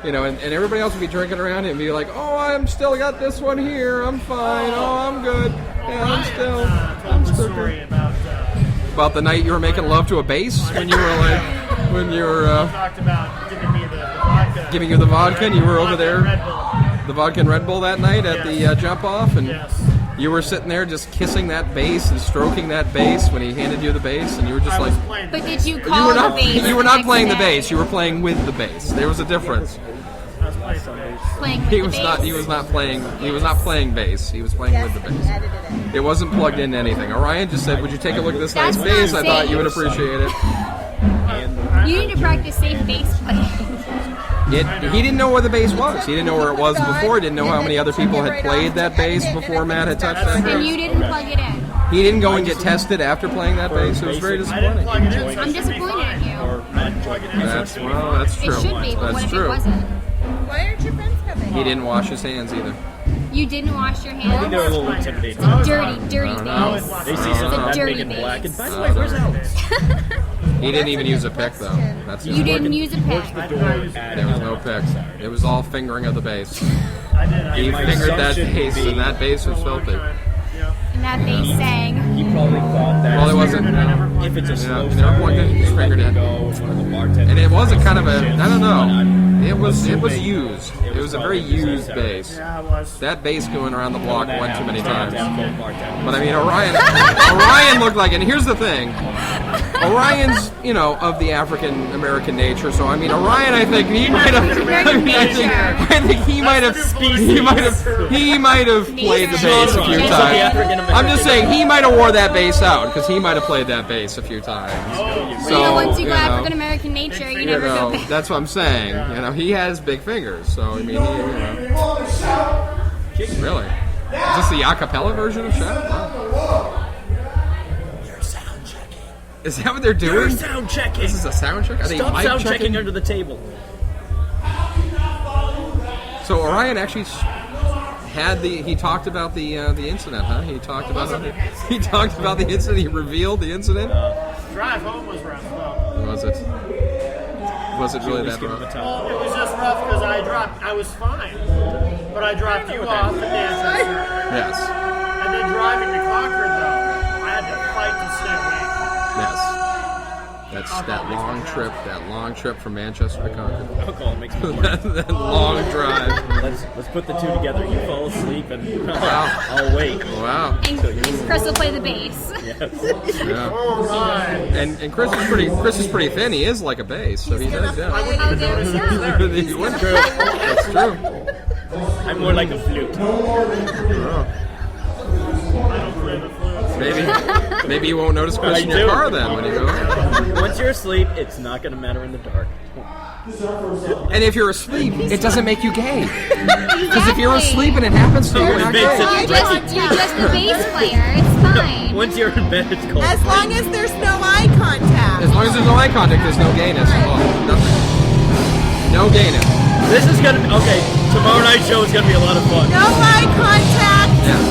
and everybody else would be drinking around him and be like, oh, I'm still got this one here, I'm fine, oh, I'm good, yeah, I'm still Story good. about About the night you were making love to a bass when you were talked about giving me the vodka. giving you the vodka and you were over there, Red Bull. the vodka and Red Bull that night at the jump off, and Yes. you were sitting there just kissing that bass and stroking that bass when he handed you the bass, and you were just I like, was playing But the did you you call were the not bass? you were not next playing the day? bass, you were playing with the bass. There was a difference. I was playing the bass. Playing with He the was bass? not playing bass. He was playing Yes, with the he bass. edited it. It wasn't plugged into anything. Orion just said, "Would you take a look at this nice That's what bass? I'm I thought saying. you would appreciate it." You need to practice safe bass playing. He didn't know where the bass was. He didn't know where it was before. He didn't know how many other people had played that bass before Matt had touched that And bass. you didn't plug it in. He didn't go and get tested after playing that bass. It was very I didn't disappointing. plug it in. so I'm it should be disappointed fine. in you. Or not plug it in. That's true. It should be, but what That's if true. it wasn't? Why aren't your friends coming? He didn't wash his hands either. You didn't wash your I think they were a hands? little intimidated. Dirty know. bass. They see something It's a dirty big and black. And by the bass. way, where's Alex? He didn't even use a pick though. That's You didn't use a Works pick. the door at There was no pick. It was all fingering of the bass. I did. He my fingered that assumption bass, would be- and that bass was filthy. Yeah. And that bass sang. He probably thought that. Well, it wasn't. If it's a slow he never plugged it, he just let fingered me it. go. One of the bartenders. And it was a kind of a, I don't know. It was assuming used. It was a very used bass. Yeah, it was. That bass going around the block went too many times. But But I mean, Orion looked like, and here's the thing. Orion's, of the African American nature. So I mean, Orion, I think he might have. I think he might have played the bass a few times. I'm just saying he might have wore that bass out because he might have played that bass a few times. So Once you go you know, African American nature, you never go back. that's what I'm saying. He has big fingers. So I mean, really. Is this the acapella version of Shout? Wow. Is that what they're doing? You're sound checking. This is a sound check? Are they Stop mic sound checking checking? under the table. So Orion actually he talked about the incident, huh? He talked about the incident. He revealed the incident. Drive home was rough, though. Was it? Was it really that Give him a rough? towel. It was just rough because I was fine. But I dropped you off at Manchester. Yes. And then driving to Concord, though, I had to fight to stay awake. Yes. That's that long trip from Manchester to Concord. Alcohol makes me work. that long drive. Let's put the two together. You fall asleep and Wow. I'll wait. Wow. And Chris will play the bass. Yes. Yeah. Oh, my. And Chris is pretty thin. He is like a bass, so he does. Yeah. Oh, there we go. He wouldn't. That's true. I'm more like a flute. Maybe you won't notice Chris in your car then when you go. Once you're asleep, it's not going to matter in the dark. And if you're asleep, it doesn't make you gay. Because if you're asleep and it happens to you, you're not It makes gay. it- You're just a bass player. It's fine. Once you're in bed, it's cold. As long as there's no eye contact. As long as there's no eye contact, there's no gayness. Oh, nothing. No gayness. This is going to be... Okay, tomorrow night's show is going to be a lot of fun. No eye contact, Yes.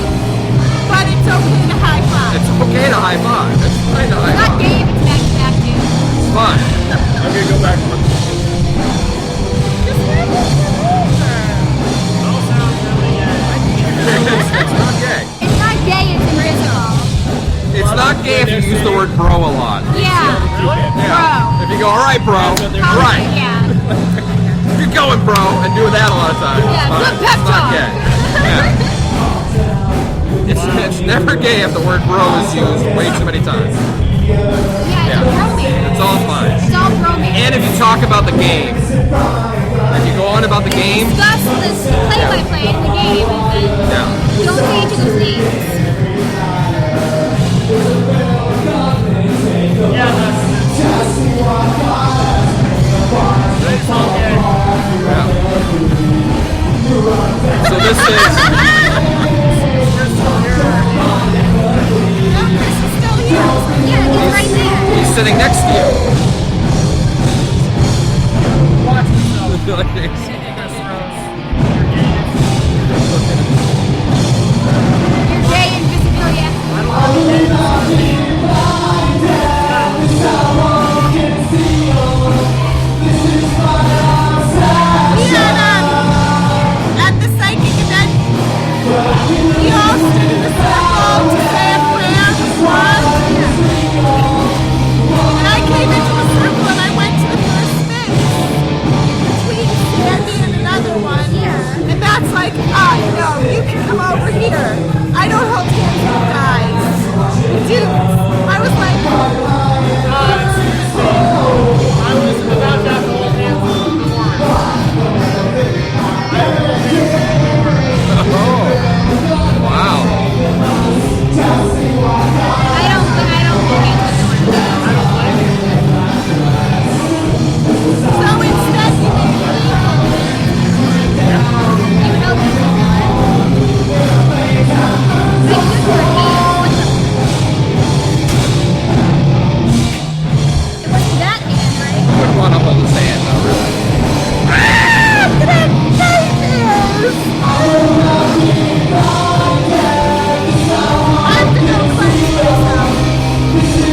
but it's okay to high five. It's okay to high five. It's fine to high Not five. gay if it's back to back, dude. It's fine. I'm going to go back. It's not gay. It's not gay, it's invisible. It's not gay if you use the word bro a lot. Yeah. Yeah. If you go, all right, bro. All right. Yeah. If you it going, bro? And do that a lot of times. Yeah, It's good fine. pep It's not talk. gay. Yeah. It's never gay if the word bro is used way too many times. Yeah, it's bromance. It's all fine. It's all bromance. And if you talk about the game, if you go on about the game, Discuss this play-by-play in the game, and then don't say each other's names. so this is. No, Chris is still here. Yeah, he's right there. He's sitting next to you. You're gay and Visiphilia. We had, at the psychic event, we all stood in a circle to say a prayer once. And I came into a circle and I went to the first space between Sandy and another one. And that's like, no, you can come over here. I don't hold hands with guys. Dude, I was like, I was about to have to hold hands with the Wow. I don't think so instead you made me you know this. It wasn't that hand, right? Wouldn't want to hold his hand, though, really. I have to go cleanse myself. We have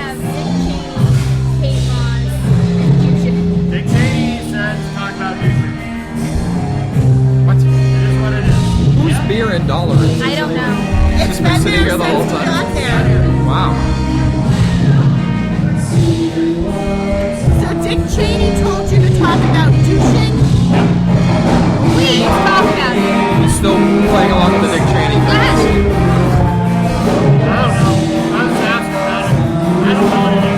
Dick Cheney, Kate Moss, and Jushin. Dick Cheney said to talk about douching. What? It is what it is. Who's beer and dollars? I don't know. It's Just been been sitting there here the whole since we time. got there. Wow. So Dick Cheney told you to talk about douching? Please talk about it. He's still playing along with the Dick Cheney thing. Yes. I don't know. I was asking about it. I don't know anything.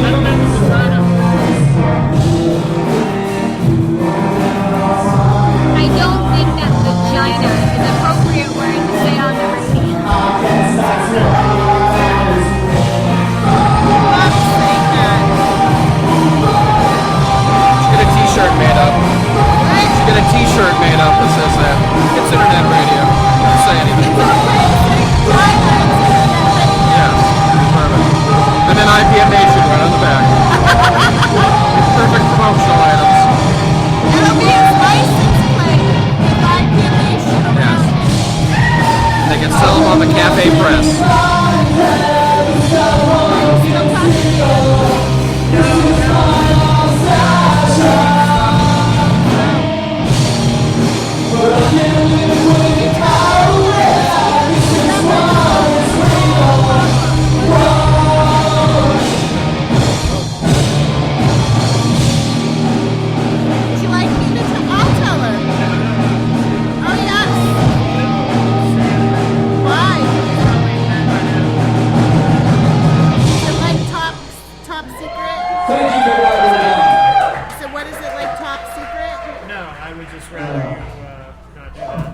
I don't know who's trying to. I don't think that vagina is an appropriate word to say on the receipt. Get a t-shirt made up. Get a t-shirt made up that says that. It's internet radio. Don't say anything. Yes. Perfect. And then IPM Nation right on the back. Perfect promotional items. It'll be its license plate with IPM Nation around it. They can sell them on the Cafe Press. Still talking. Would you like me to I'll tell her. Oh yes. Why? Is it like top secret? So what is it like top secret? No, I would just rather you not do that.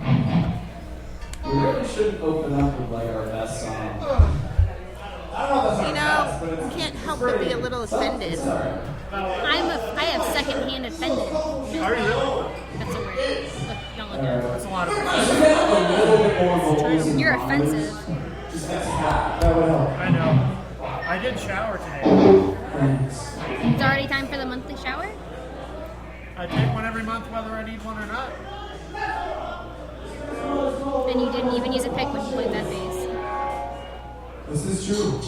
We really shouldn't open up with like our best song. You know, you can't help but be a little offended. I have secondhand offended. Are you really? That's a word. Look, don't look at it. That's a lot of. A little bit more vocals. You're offensive. Just that's half. That would help. I know. I did shower today. Thanks. It's already time for the monthly shower? I take one every month whether I need one or not. And you didn't even use a pick when you played that bass. This is true.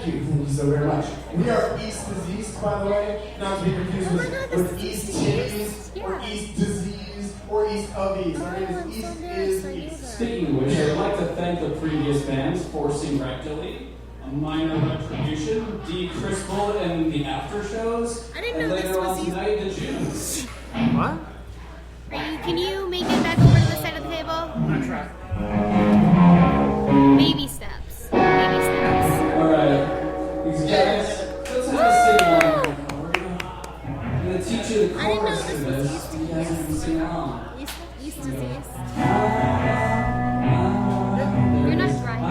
Thank you so very much. We are East Disease, by the way, not to be confused with East Titties or East Disease or East of East. Our name is East is East. Speaking of which, I'd like to thank the previous bands, Forcing Rectally, A Minor Retribution, D. Crespo, and the After Shows. I didn't and know later this was on tonight, the Jews. What? Can you make it back over to the side of the table? I'm gonna try. Baby steps. Baby steps. Alright, these guys, let's have a sing along. I'm gonna teach you the I didn't know chorus to this was this. East You guys can sing along. East disease. You're not driving.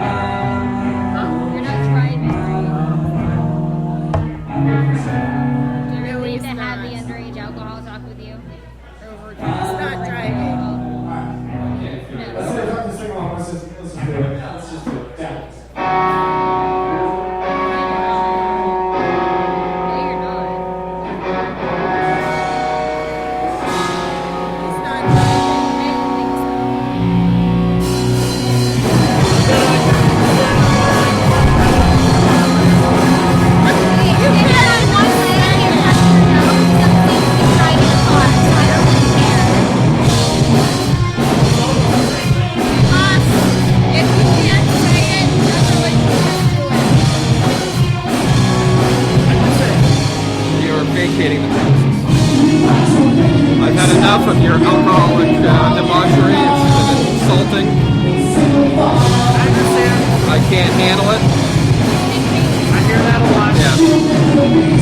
You're not driving. Do you really need to have the underage alcohol talk with you? It's not driving. Let's see if I can sing along. Let's just do it. Let's just do it. Yeah. No, you're not. It's not driving. I don't think so. You can get on one leg and touch your nose. Something you can try to car, so I don't really care. If you can't say it, everyone can do it. You're vacating the premises. I've had enough of your alcoholic debauchery. It's been insulting. I understand. I can't handle it. I hear that a lot. Yeah.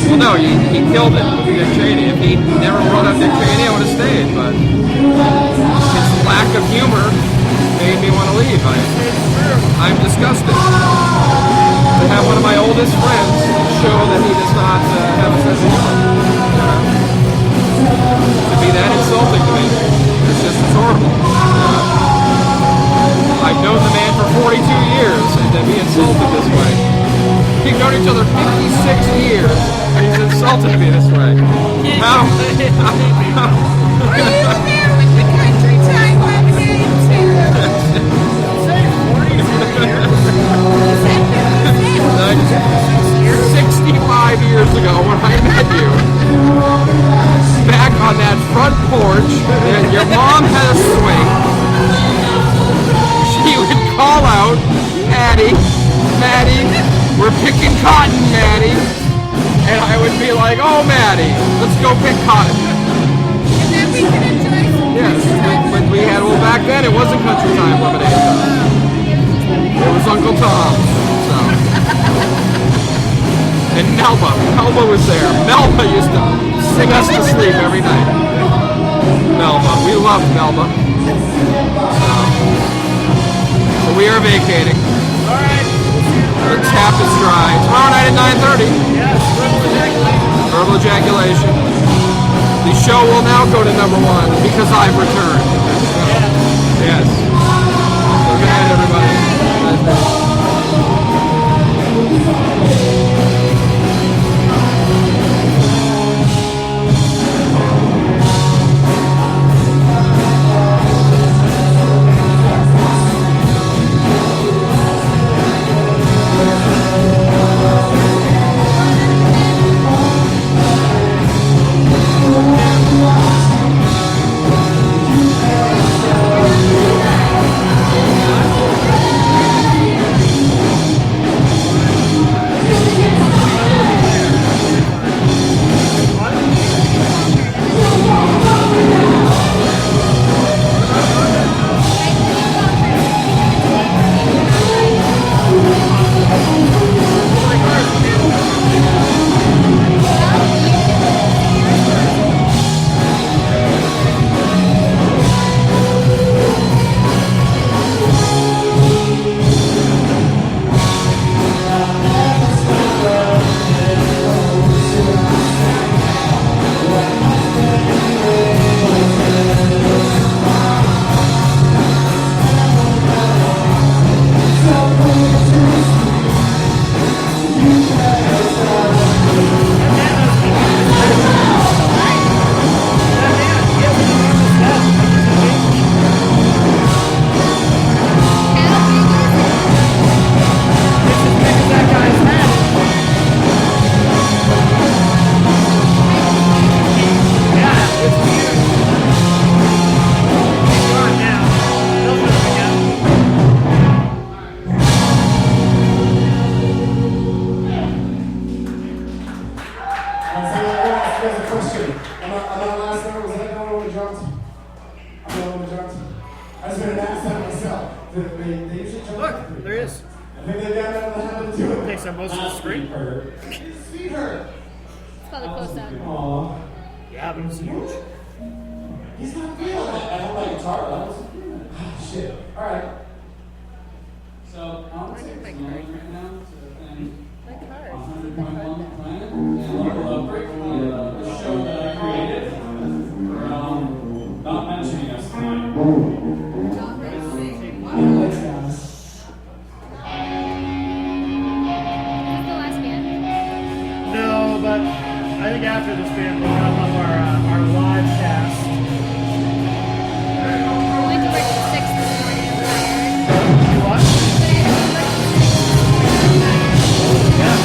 Well, no, he killed it with Dick Cheney. If he never brought up Dick Cheney, I would have stayed. But his lack of humor made me want to leave. I'm disgusted to have one of my oldest friends show that he does not have a sense of humor. To be that insulting to me, it's horrible. I've known the man for 42 years, and to be insulted this way. We've known each other 56 years, and he's insulted me this way. How? Were you there with the country time lemonade too? Say 42 years. You said 56. 65 years ago when I met you, back on that front porch, and your mom had a swing. She would call out, Maddie, we're picking cotton, Maddie. And I would be like, oh, Maddie, let's go pick cotton. And then we can enjoy some Yes, but we had, well, back then it wasn't country time lemonade. It was Uncle Tom. So. And Melba was there. Melba used to sing us to sleep every night. Melba, we loved Melba. So we are vacating. All right. The tap is dry. Tomorrow night at 9:30. Yes, Verbal ejaculation. The show will now go to number 1 because I've returned. Yes. So good night, everybody. I was going to ask that myself. They usually jump Look, up pretty there he is. I think they've got that in the habit of doing it. Takes up most of the screen. Feed her. It's called a close-up. Aw. Yeah, but it's huge. He's not feeling it. I don't like guitar levels. Ah, shit. All right. So, I'm taking right now to My card. 100.1 Planet and a little break from the show that I created for not mentioning us tonight. Is the last band? No, but I think after this band we'll wrap up our live cast. I went to work at 6 this morning. I'm tired. You what? But I had to work at 6 this morning. I'm tired. Yeah.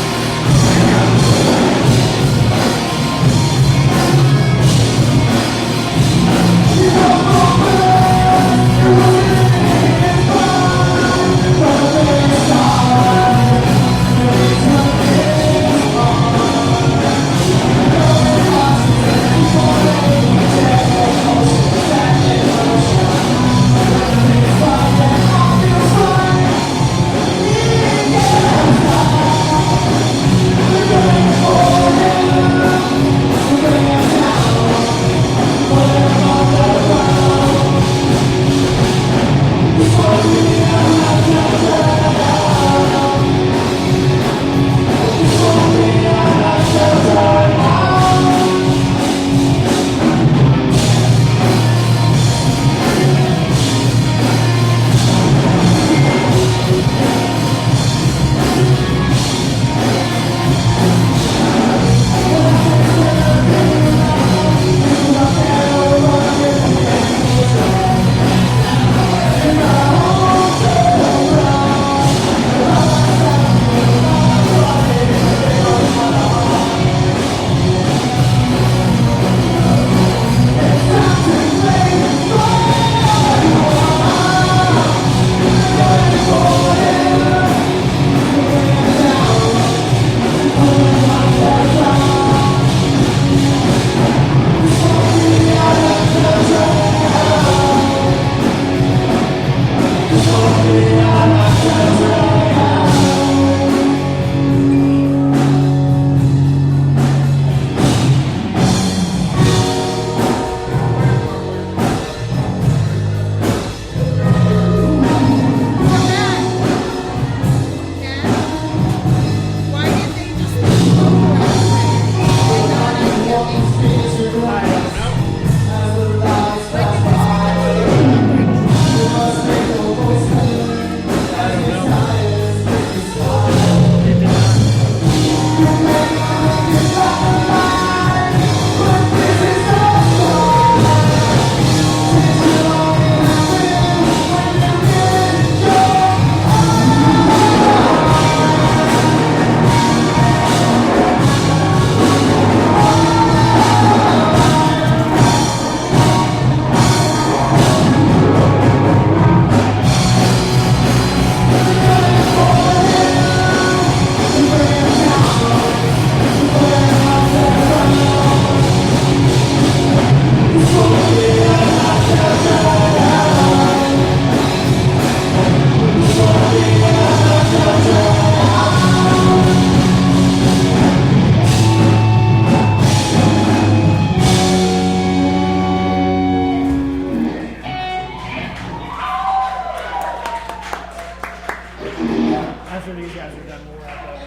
After these guys are done, we'll wrap up.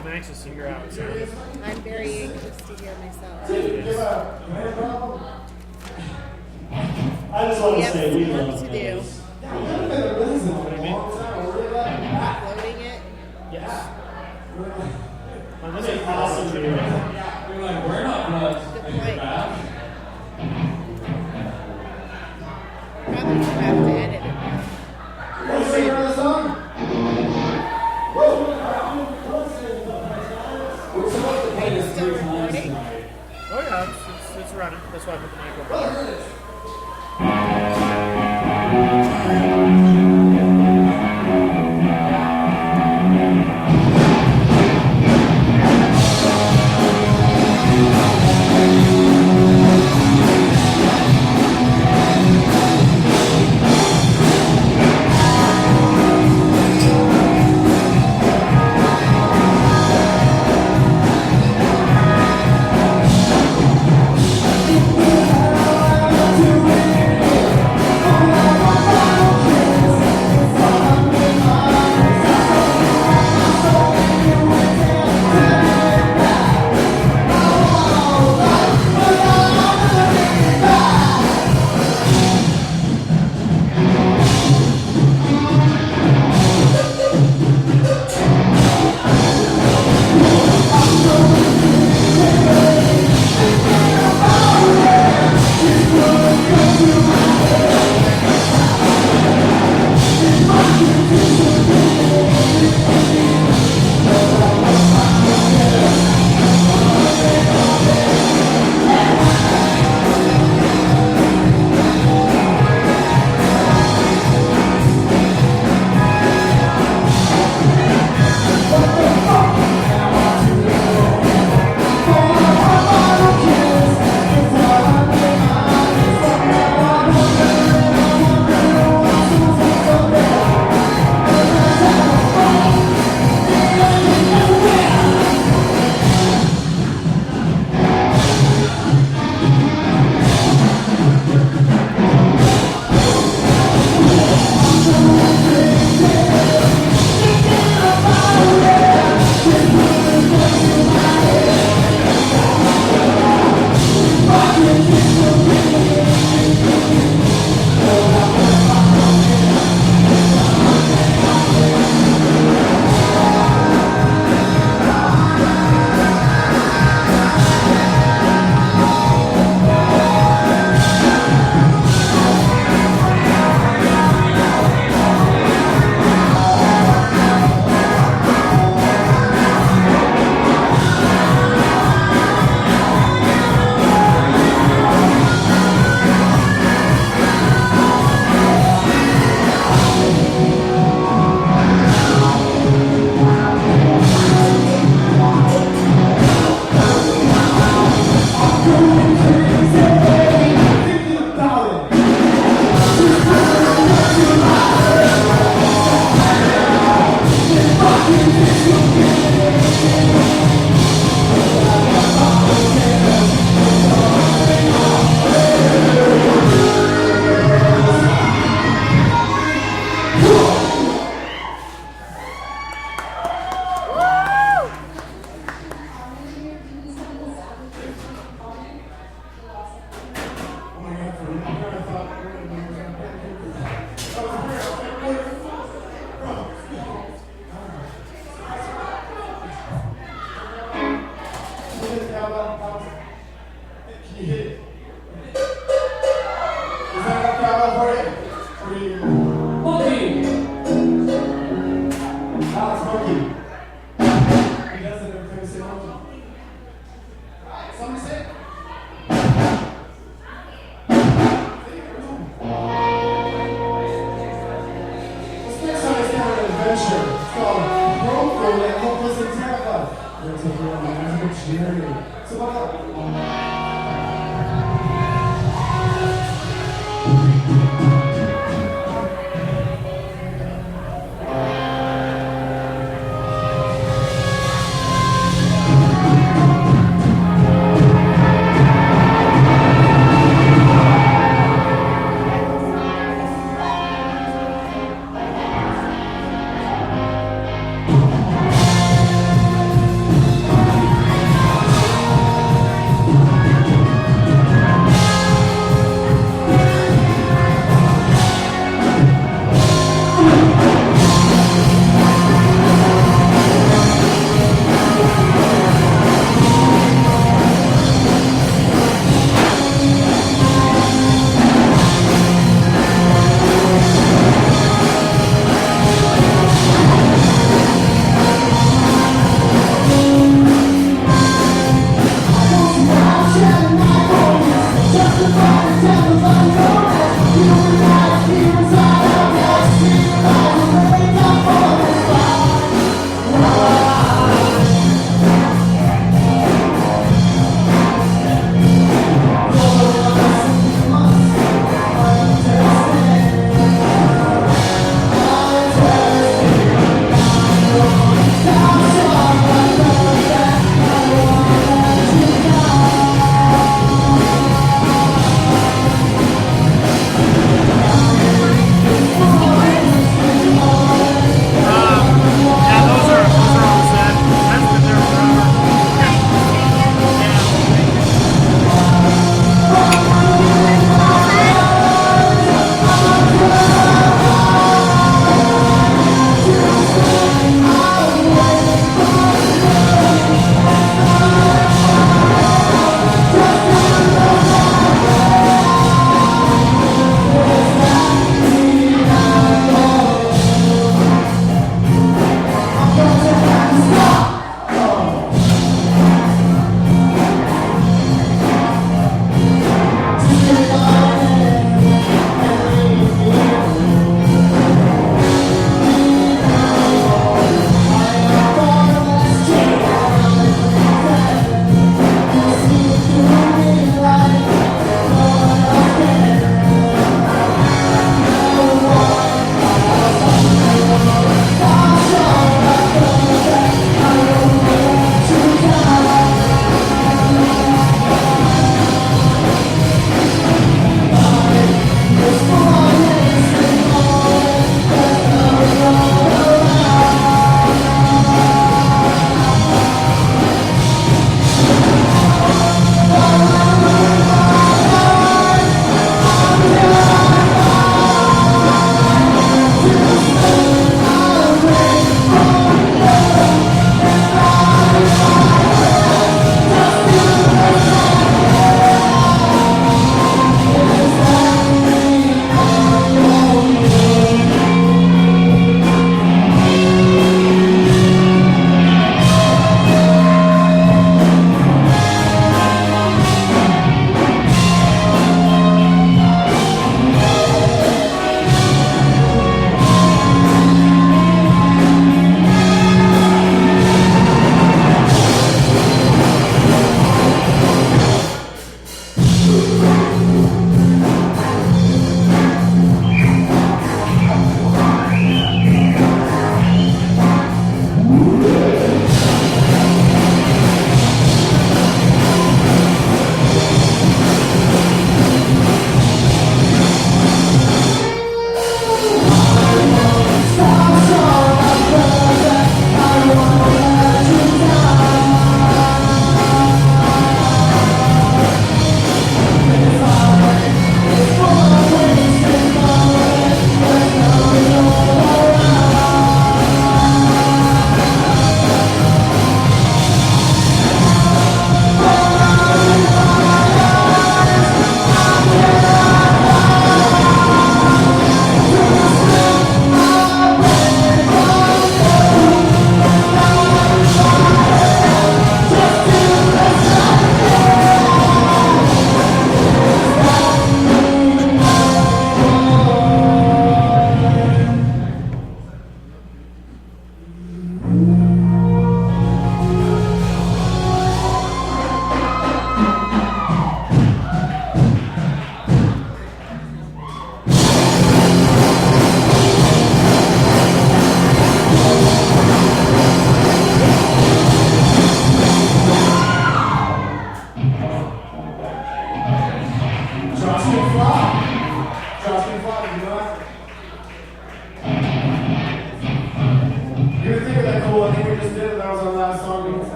I'm anxious to hear how it sounds. I'm very anxious to hear myself. I just want to Yep, say we work love to do. this. Uploading it. Yes. This is awesome to hear. We're like, we're not blood. Good Like, you're point. bad. Probably have to edit it. Want to sing another song? Woo! We're supposed to play this Still recording? Oh yeah, it's running. That's why I put the mic over.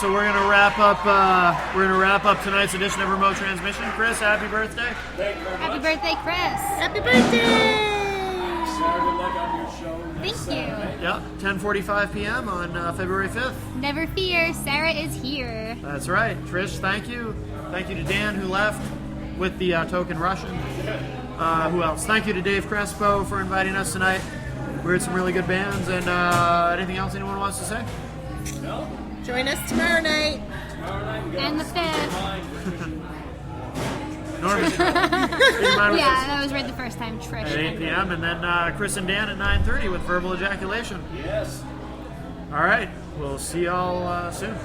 So we're gonna wrap up. We're gonna wrap up tonight's edition of Remote Transmission. Chris, happy birthday! Thank you very Happy much. birthday, Chris. Happy birthday! Sarah, good luck on your show. Thank you. Yep, 10:45 p.m. on February 5th. Never fear, Sarah is here. That's right. Trish, thank you. Thank you to Dan who left with the token Russian. Who else? Thank you to Dave Crespo for inviting us tonight. We heard some really good bands. And anything else anyone wants to say? No? Join us tomorrow night. Tomorrow night we got And the 5th. Norman, keep in mind with Yeah, us that was right the first time, Trish. at 8 p.m. And then Chris and Dan at 9:30 with Verbal Ejaculation. Yes. All right. We'll see y'all soon.